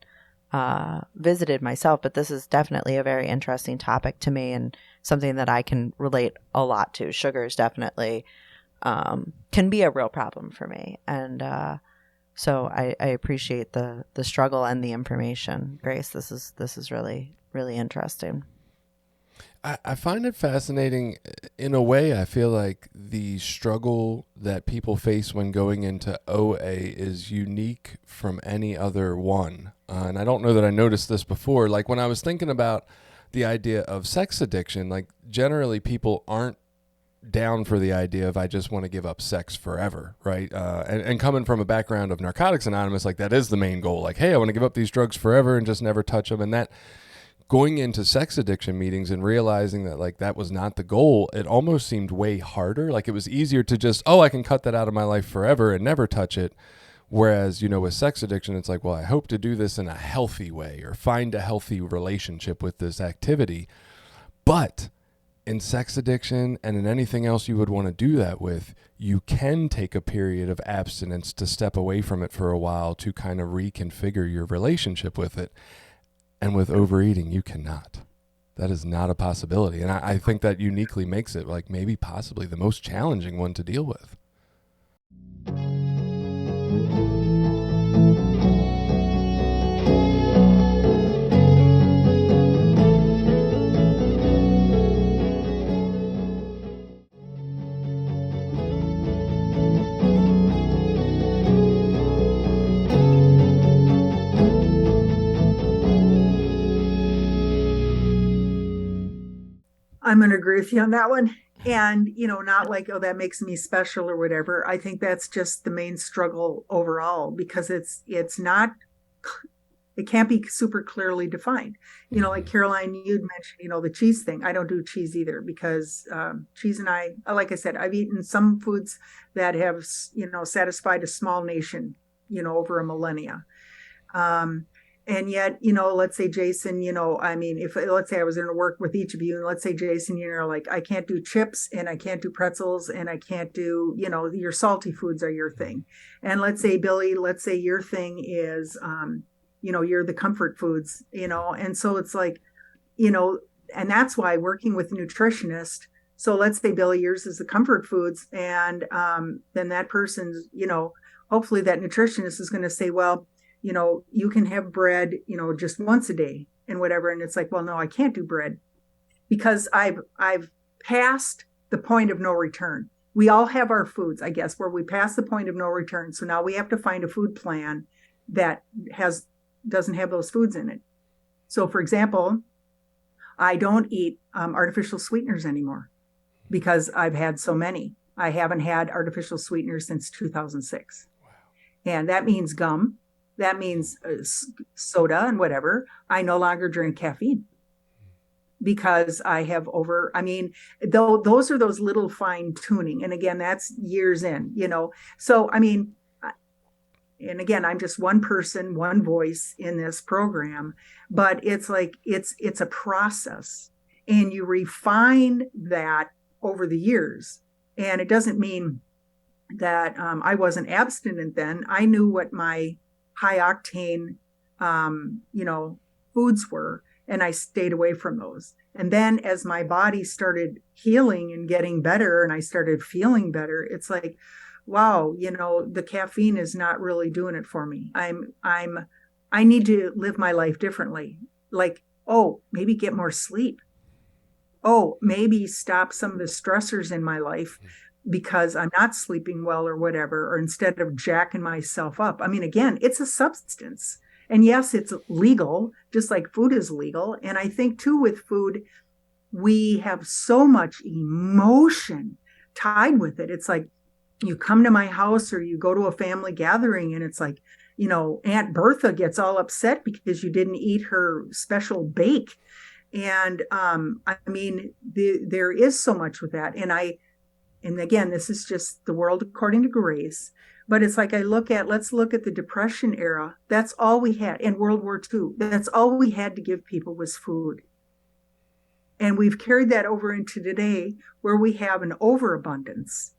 visited myself. But this is definitely a very interesting topic to me and something that I can relate a lot to. Sugar is definitely can be a real problem for me, and so I appreciate the struggle and the information, Grace. This is really, really interesting. I find it fascinating. In a way, I feel like the struggle that people face when going into OA is unique from any other one. And I don't know that I noticed this before. Like when I was thinking about the idea of sex addiction, like generally people aren't down for the idea of I just want to give up sex forever, right? And coming from a background of Narcotics Anonymous, like that is the main goal. Like, hey, I want to give up these drugs forever and just never touch them. And that going into sex addiction meetings and realizing that like that was not the goal, it almost seemed way harder. Like it was easier to just, I can cut that out of my life forever and never touch it. Whereas, with sex addiction, it's like, well, I hope to do this in a healthy way or find a healthy relationship with this activity. But in sex addiction and in anything else you would want to do that with, you can take a period of abstinence to step away from it for a while to kind of reconfigure your relationship with it. And with overeating, you cannot. That is not a possibility. And I think that uniquely makes it like maybe possibly the most challenging one to deal with. I'm going to agree with you on that one. And, not like, that makes me special or whatever. I think that's just the main struggle overall, because it can't be super clearly defined. Like Caroline, you'd mentioned, the cheese thing. I don't do cheese either because cheese and I, like I said, I've eaten some foods that have, satisfied a small nation, over a millennia. And yet, let's say Jason, if let's say I was going to work with each of you, and let's say Jason, like I can't do chips and I can't do pretzels and I can't do, your salty foods are your thing. And let's say Billy, let's say your thing is, you're the comfort foods, and so it's like, and that's why working with a nutritionist. So let's say Billy, yours is the comfort foods. And then that person's, hopefully that nutritionist is going to say, well, you can have bread, just once a day and whatever. And it's like, well, no, I can't do bread because I've passed the point of no return. We all have our foods, I guess, where we pass the point of no return. So now we have to find a food plan that doesn't have those foods in it. So for example, I don't eat artificial sweeteners anymore because I've had so many. I haven't had artificial sweeteners since 2006. Wow. And that means gum. That means soda and whatever. I no longer drink caffeine because I have those are those little fine tuning. And again, that's years in, So, and again, I'm just one person, one voice in this program, but it's like, it's a process, and you refine that over the years. And it doesn't mean that I wasn't abstinent then. I knew what my high octane, foods were, and I stayed away from those. And then as my body started healing and getting better, and I started feeling better, it's like, wow, the caffeine is not really doing it for me. I need to live my life differently. Like, oh, maybe get more sleep. Oh, maybe stop some of the stressors in my life because I'm not sleeping well or whatever, or instead of jacking myself up. Again, it's a substance. And yes, it's legal, just like food is legal. And I think too, with food, we have so much emotion tied with it. It's like you come to my house or you go to a family gathering, and it's like, Aunt Bertha gets all upset because you didn't eat her special bake. And there is so much with that. And again, this is just the world according to Grace. But it's like let's look at the Depression era. That's all we had. And World War II. That's all we had to give people was food. And we've carried that over into today, where we have an overabundance.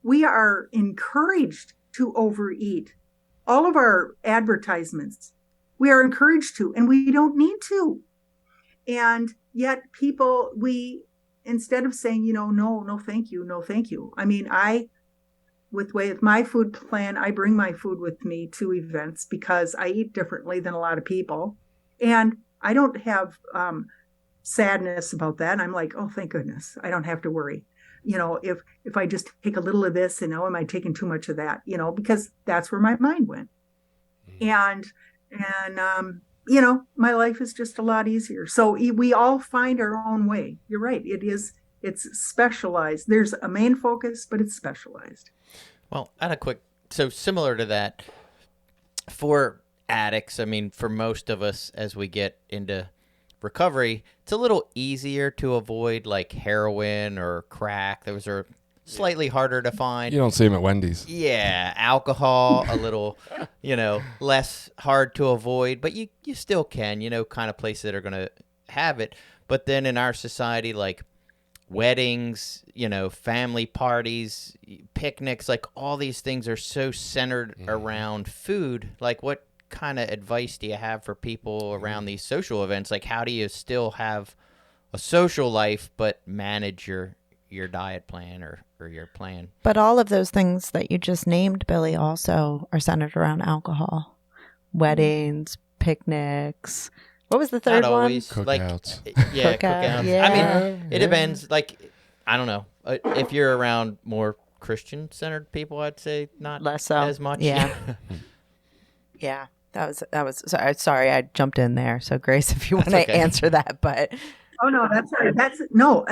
We are encouraged to overeat. All of our advertisements, we are encouraged to, and we don't need to. And yet people, instead of saying, no, thank you, no, thank you. With my food plan, I bring my food with me to events because I eat differently than a lot of people. And I don't have sadness about that. And I'm like, oh, thank goodness, I don't have to worry. If I just take a little of this, and am I taking too much of that? Because that's where my mind went. And my life is just a lot easier. So we all find our own way. You're right. It's specialized. There's a main focus, but it's specialized. Well, so similar to that, for addicts, for most of us, as we get into recovery, it's a little easier to avoid like heroin or crack. Those are slightly harder to find. You don't see them at Wendy's. Yeah, alcohol, a little, less hard to avoid, but you still can, kind of places that are going to have it. But then in our society, like weddings, family parties, picnics, like all these things are so centered around food. Like, what kind of advice do you have for people around these social events? Like, how do you still have a social life but manage your diet plan or your plan? But all of those things that you just named, Billy, also are centered around alcohol. Weddings, picnics. What was the third Not one? always. Cookouts. Cookouts. Yeah. It depends. Like, I don't know. If you're around more Christian-centered people, I'd say not less so. as much. Yeah. Yeah. That was sorry, I jumped in there. So Grace, if you want to answer that, but oh no, that's right. And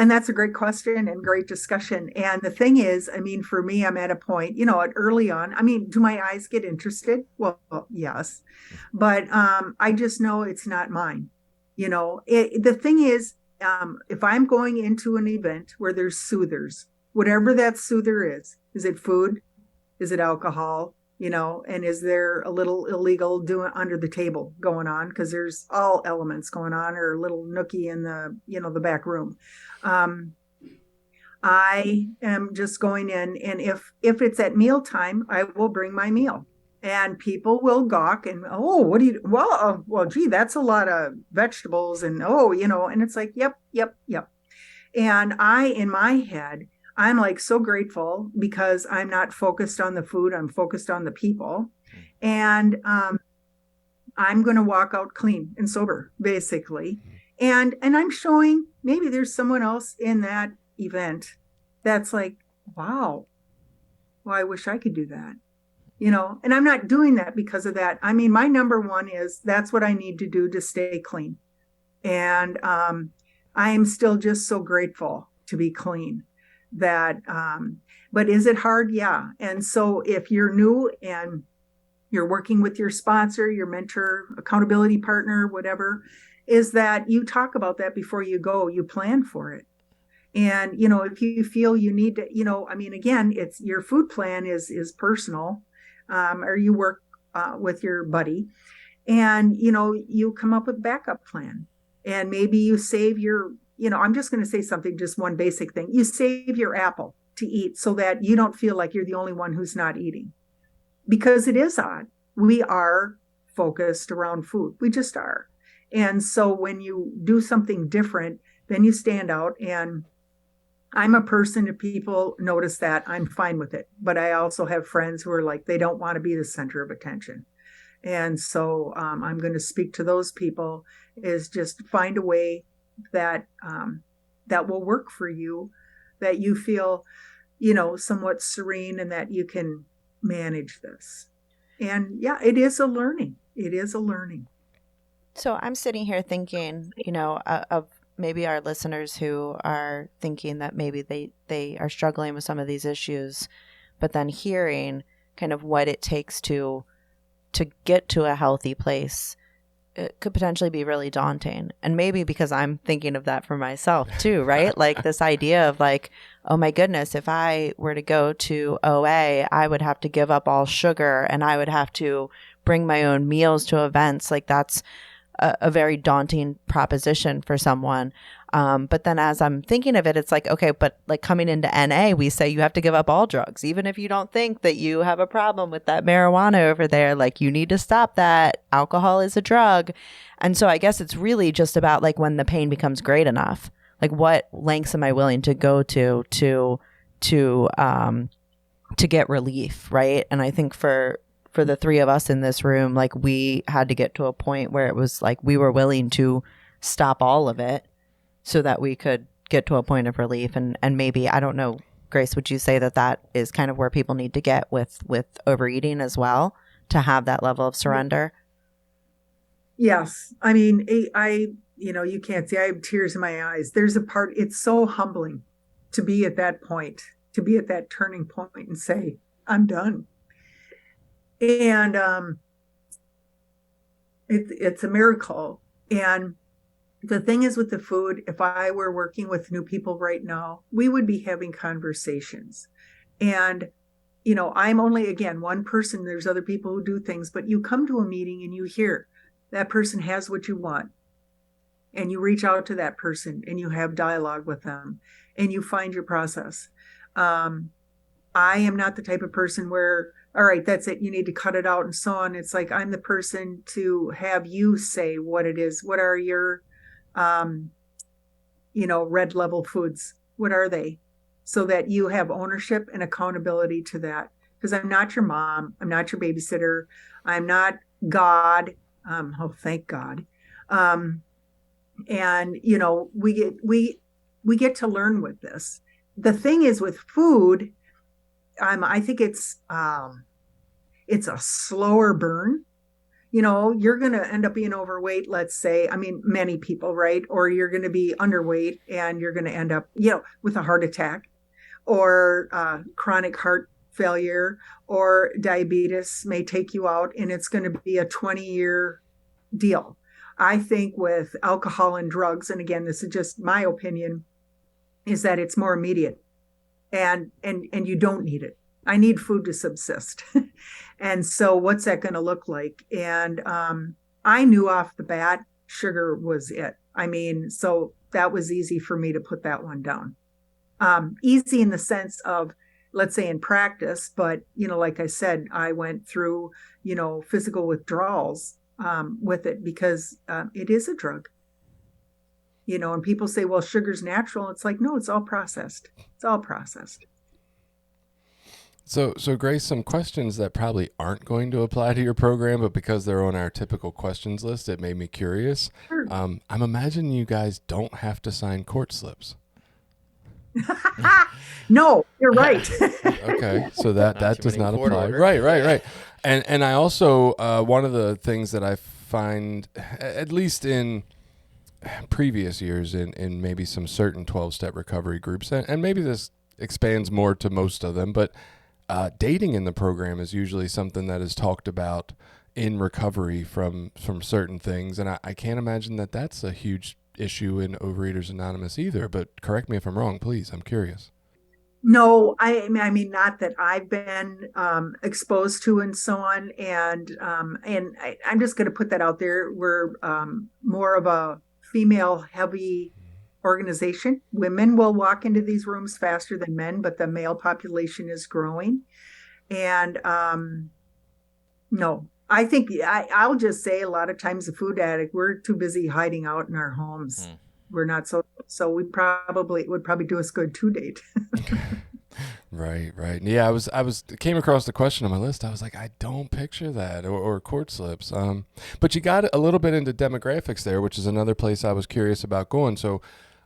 that's a great question and great discussion. And the thing is, for me, I'm at a point, early on. Do my eyes get interested? Well, yes, but I just know it's not mine. The thing is, if I'm going into an event where there's soothers, whatever that soother is it food? Is it alcohol? And is there a little illegal doing under the table going on? Because there's all elements going on, or a little nookie in the back room. I am just going in, and if it's at mealtime, I will bring my meal, and people will gawk and, oh, what do you? Well, gee, that's a lot of vegetables, and and it's like, yep. And in my head, I'm like so grateful because I'm not focused on the food. I'm focused on the people. And I'm going to walk out clean and sober, basically. And I'm showing, maybe there's someone else in that event that's like, wow, well, I wish I could do that. And I'm not doing that because of that. My number one is that's what I need to do to stay clean. And I am still just so grateful to be clean that, but is it hard? Yeah. And so if you're new and you're working with your sponsor, your mentor, accountability partner, whatever, is that you talk about that before you go, you plan for it. And, if you feel you need to, again, it's your food plan is personal, or you work with your buddy, and, you come up with a backup plan. And maybe you save your, I'm just going to say something, just one basic thing. You save your apple to eat so that you don't feel like you're the only one who's not eating. Because it is odd. We are focused around food. We just are. And so when you do something different, then you stand out. And I'm a person, if people notice that, I'm fine with it. But I also have friends who are like, they don't want to be the center of attention. And so I'm going to speak to those people, is just find a way that that will work for you, that you feel, somewhat serene, and that you can manage this. And yeah, it is a learning. It is a learning. So I'm sitting here thinking, of maybe our listeners who are thinking that maybe they are struggling with some of these issues, but then hearing kind of what it takes to get to a healthy place, it could potentially be really daunting. And maybe because I'm thinking of that for myself too, right? Like this idea of like, oh my goodness, if I were to go to OA, I would have to give up all sugar and I would have to bring my own meals to events. Like that's a very daunting proposition for someone. But then as I'm thinking of it, it's like, okay, but like coming into NA, we say you have to give up all drugs. Even if you don't think that you have a problem with that marijuana over there, like you need to stop that. Alcohol is a drug. And so I guess it's really just about like when the pain becomes great enough, like what lengths am I willing to go to get relief, right? And I think for the three of us in this room, like we had to get to a point where it was like we were willing to stop all of it so that we could get to a point of relief. And maybe, I don't know, Grace, would you say that is kind of where people need to get with overeating as well, to have that level of surrender? Yes. I mean, you can't see, I have tears in my eyes. There's a part, it's so humbling to be at that point, to be at that turning point and say, I'm done. And it's a miracle. And the thing is with the food, if I were working with new people right now, we would be having conversations. And, I'm only, again, one person. There's other people who do things, but you come to a meeting and you hear that person has what you want. And you reach out to that person and you have dialogue with them and you find your process. I am not the type of person where, all right, that's it, you need to cut it out and so on. It's like, I'm the person to have you say what it is. What are your, red level foods? What are they? So that you have ownership and accountability to that. Because I'm not your mom. I'm not your babysitter. I'm not God. Thank God. And, we get to learn with this. The thing is with food, I think it's a slower burn. You're going to end up being overweight, let's say. I mean, many people, right? Or you're going to be underweight and you're going to end up, with a heart attack or chronic heart failure, or diabetes may take you out, and it's going to be a 20-year deal. I think with alcohol and drugs, and again, this is just my opinion, is that it's more immediate. And you don't need it. I need food to subsist. And so what's that going to look like? And I knew off the bat, sugar was it. I mean, so that was easy for me to put that one down. Easy in the sense of, let's say in practice, but, like I said, I went through, physical withdrawals with it because it is a drug. And people say, well, sugar's natural. It's like, no, it's all processed. It's all processed. So Grace, some questions that probably aren't going to apply to your program, but because they're on our typical questions list, it made me curious. Sure. I'm imagining you guys don't have to sign court slips. No, you're right. Okay, so that does not apply. Right. And I also, one of the things that I find, at least in previous years in maybe some certain 12-step recovery groups, and maybe this expands more to most of them, but dating in the program is usually something that is talked about in recovery from certain things. And I can't imagine that that's a huge issue in Overeaters Anonymous either, but correct me if I'm wrong, please. I'm curious. No, I mean, not that I've been exposed to and so on. And I'm just going to put that out there. We're more of a female heavy organization. Women will walk into these rooms faster than men, but the male population is growing. And no, I think I'll just say a lot of times the food addict, we're too busy hiding out in our homes. We're not so it would probably do us good to date. Right. Yeah, I was came across the question on my list. I was like, I don't picture that or cord slips. But you got a little bit into demographics there, which is another place I was curious about going. So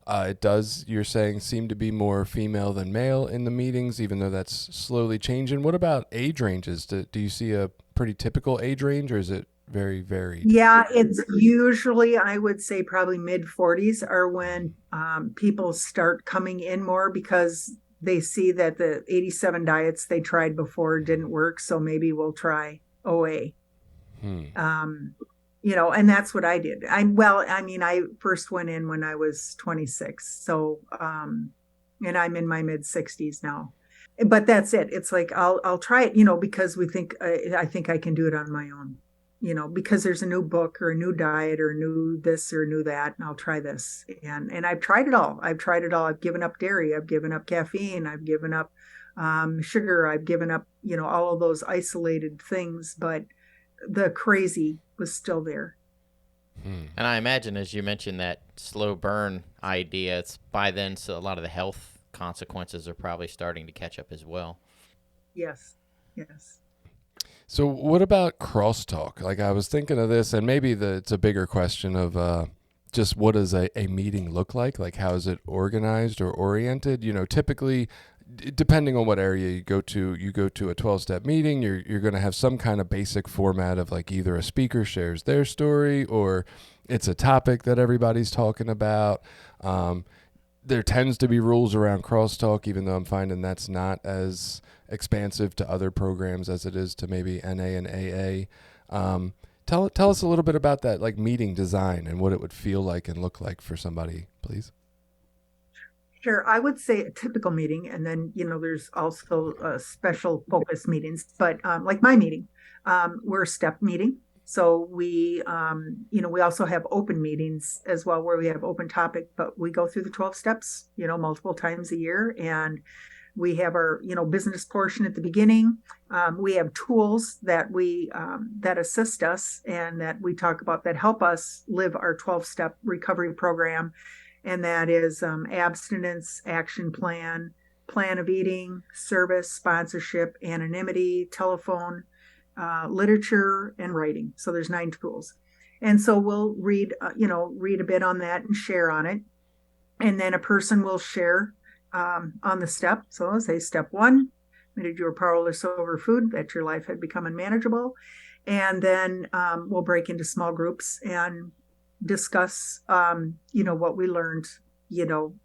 it does, you're saying, seem to be more female than male in the meetings, even though that's slowly changing. What about age ranges? Do you see a pretty typical age range, or is it very varied? Yeah, it's usually, I would say, probably mid 40s are when people start coming in more because they see that the 87 diets they tried before didn't work. So maybe we'll try OA. And that's what I did. I first went in when I was 26. So, and I'm in my mid 60s now. But that's it. It's like, I'll try it, because I think I can do it on my own. Because there's a new book or a new diet or a new this or new that, and I'll try this. And I've tried it all. I've given up dairy. I've given up caffeine. I've given up sugar. I've given up, all of those isolated things. But the crazy was still there. And I imagine, as you mentioned, that slow burn idea, it's by then, so a lot of the health consequences are probably starting to catch up as well. Yes. So what about crosstalk? Like, I was thinking of this, and maybe it's a bigger question of just what does a meeting look like? Like, how is it organized or oriented? Typically, depending on what area you go to a 12-step meeting, you're going to have some kind of basic format of, like, either a speaker shares their story or it's a topic that everybody's talking about. There tends to be rules around crosstalk, even though I'm finding that's not as expansive to other programs as it is to maybe NA and AA. Tell us a little bit about that, like, meeting design and what it would feel like and look like for somebody, please. Sure. I would say a typical meeting, and then, there's also special focus meetings, but like my meeting, we're a step meeting. So we also have open meetings as well, where we have open topic, but we go through the 12 steps, multiple times a year. And we have our, business portion at the beginning. We have tools that that assist us and that we talk about that help us live our 12-step recovery program. And that is abstinence, action plan of eating, service, sponsorship, anonymity, telephone, literature, and writing. So there's 9 tools. And so we'll read a bit on that and share on it. And then a person will share on the step. So I'll say step 1, admitted you were powerless over food, that your life had become unmanageable. And then we'll break into small groups and discuss, what we learned,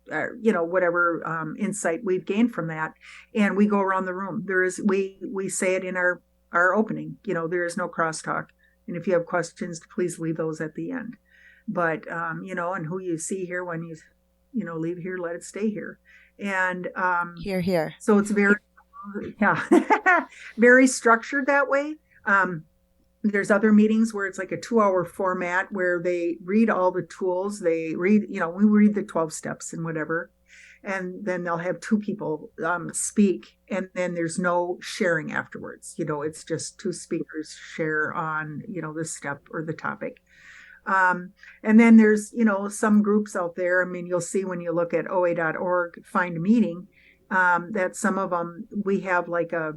whatever insight we've gained from that. And we go around the room. We say it in our opening, there is no crosstalk. And if you have questions, please leave those at the end. But, and who you see here when you, leave here, let it stay here. And here. So it's very, very structured that way. There's other meetings where it's like a 2-hour format where they read all the tools. They read, we read the 12 steps and whatever. And then they'll have 2 people speak. And then there's no sharing afterwards. It's just 2 speakers share on, this step or the topic. And then there's, some groups out there. I mean, you'll see when you look at oa.org, find a meeting. That some of them, we have like a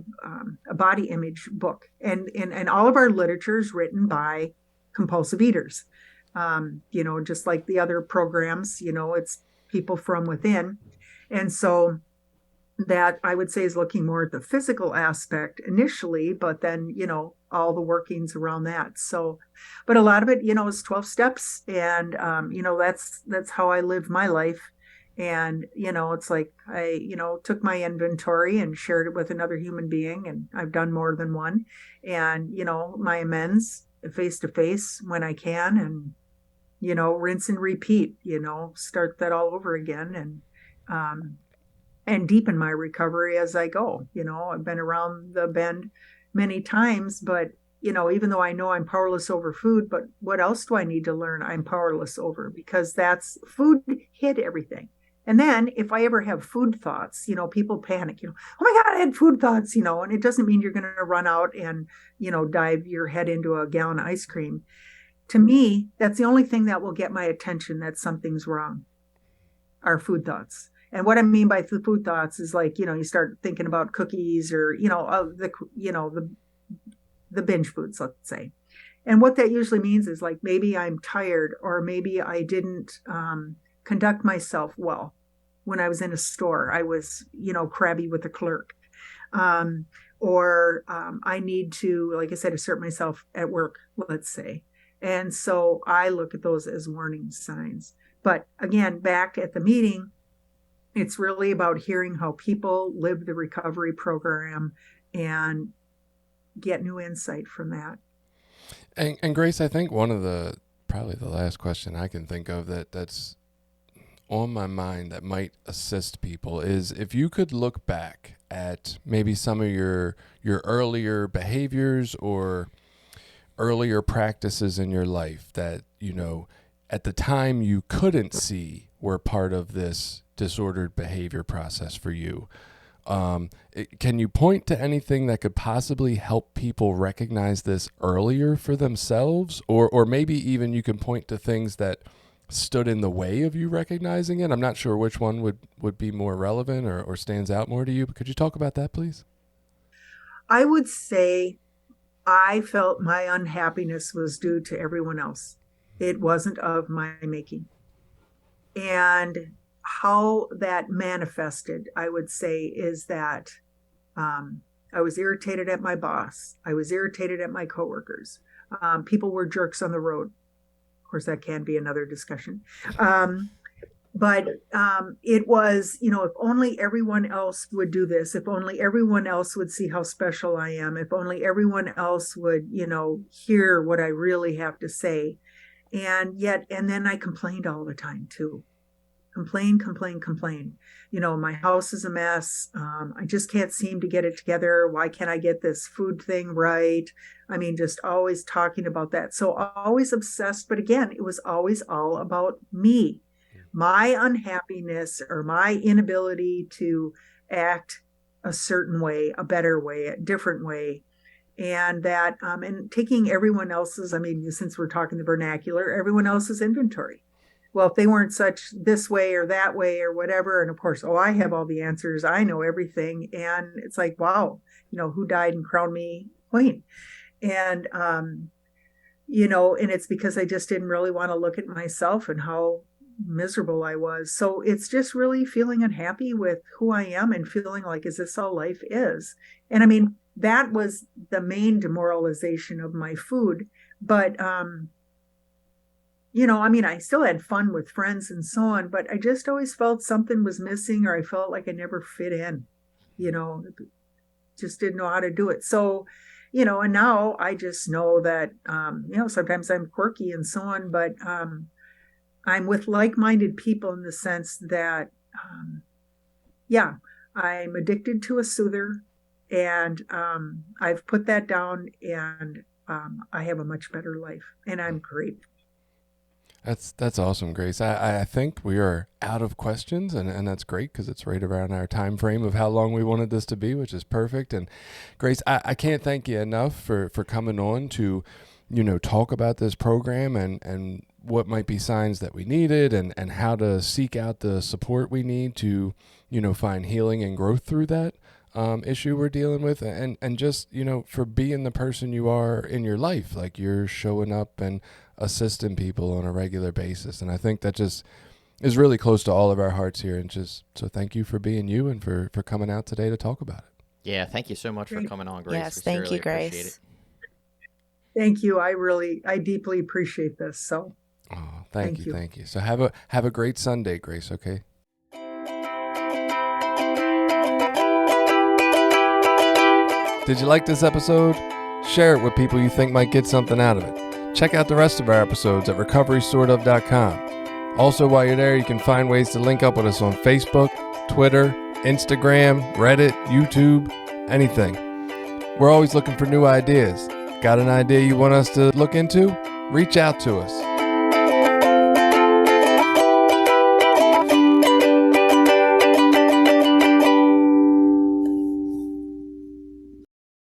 body image book, and all of our literature is written by compulsive eaters. Just like the other programs, it's people from within. And so that I would say is looking more at the physical aspect initially, but then, all the workings around that. So, but a lot of it, is 12 steps. And, that's how I live my life. And, it's like I, took my inventory and shared it with another human being. And I've done more than one. And, my amends face to face when I can. And, rinse and repeat, start that all over again. And deepen my recovery as I go. I've been around the bend many times, but even though I know I'm powerless over food, but what else do I need to learn I'm powerless over? Because that's food hid everything. And then if I ever have food thoughts, people panic, oh my God, I had food thoughts, and it doesn't mean you're going to run out and, dive your head into a gallon of ice cream. To me, that's the only thing that will get my attention that something's wrong, are food thoughts. And what I mean by the food thoughts is like, you start thinking about cookies or, the binge foods, let's say. And what that usually means is like, maybe I'm tired, or maybe I didn't conduct myself well. When I was in a store, I was, crabby with the clerk. Or I need to, like I said, assert myself at work, let's say. And so I look at those as warning signs. But again, back at the meeting, it's really about hearing how people live the recovery program and get new insight from that. And Grace, I think one of probably the last question I can think of that's on my mind that might assist people is if you could look back at maybe some of your earlier behaviors or earlier practices in your life that, at the time you couldn't see were part of this disordered behavior process for you. Can you point to anything that could possibly help people recognize this earlier for themselves? Or maybe even you can point to things that stood in the way of you recognizing it? I'm not sure which one would be more relevant or stands out more to you, but could you talk about that, please? I would say I felt my unhappiness was due to everyone else. It wasn't of my making. And how that manifested, I would say, is that I was irritated at my boss. I was irritated at my coworkers. People were jerks on the road. Of course, that can be another discussion. But it was, if only everyone else would do this, if only everyone else would see how special I am, if only everyone else would, hear what I really have to say. And then I complained all the time too. Complain. My house is a mess. I just can't seem to get it together. Why can't I get this food thing right? I mean, just always talking about that. So always obsessed. But again, it was always all about me, my unhappiness or my inability to act a certain way, a better way, a different way. And that, and taking everyone else's, since we're talking the vernacular, everyone else's inventory. Well, if they weren't such this way or that way or whatever, and of course, I have all the answers, I know everything. And it's like, wow, who died and crowned me queen? And, and it's because I just didn't really want to look at myself and how miserable I was. So it's just really feeling unhappy with who I am and feeling like, is this all life is? And that was the main demoralization of my food. But, I still had fun with friends and so on, but I just always felt something was missing, or I felt like I never fit in, just didn't know how to do it. So, and now I just know that, sometimes I'm quirky and so on, but I'm with like-minded people in the sense that, I'm addicted to a soother, and I've put that down, and I have a much better life, and I'm grateful. That's awesome, Grace. I think we are out of questions, and that's great because it's right around our time frame of how long we wanted this to be, which is perfect. And Grace, I can't thank you enough for coming on to, talk about this program and what might be signs that we needed and how to seek out the support we need to, find healing and growth through that issue we're dealing with, and just, for being the person you are in your life, like you're showing up and assisting people on a regular basis. And I think that just is really close to all of our hearts here. And just so thank you for being you and for coming out today to talk about it. Yeah, thank you so much for coming on, Grace. Yes, We thank sincerely you, Grace. appreciate it. Thank you. I deeply appreciate this. So Oh, thank you. So have a great Sunday, Grace, okay? Did you like this episode? Share it with people you think might get something out of it. Check out the rest of our episodes at recoverysortof.com. Also, while you're there, you can find ways to link up with us on Facebook, Twitter, Instagram, Reddit, YouTube, anything. We're always looking for new ideas. Got an idea you want us to look into? Reach out to us.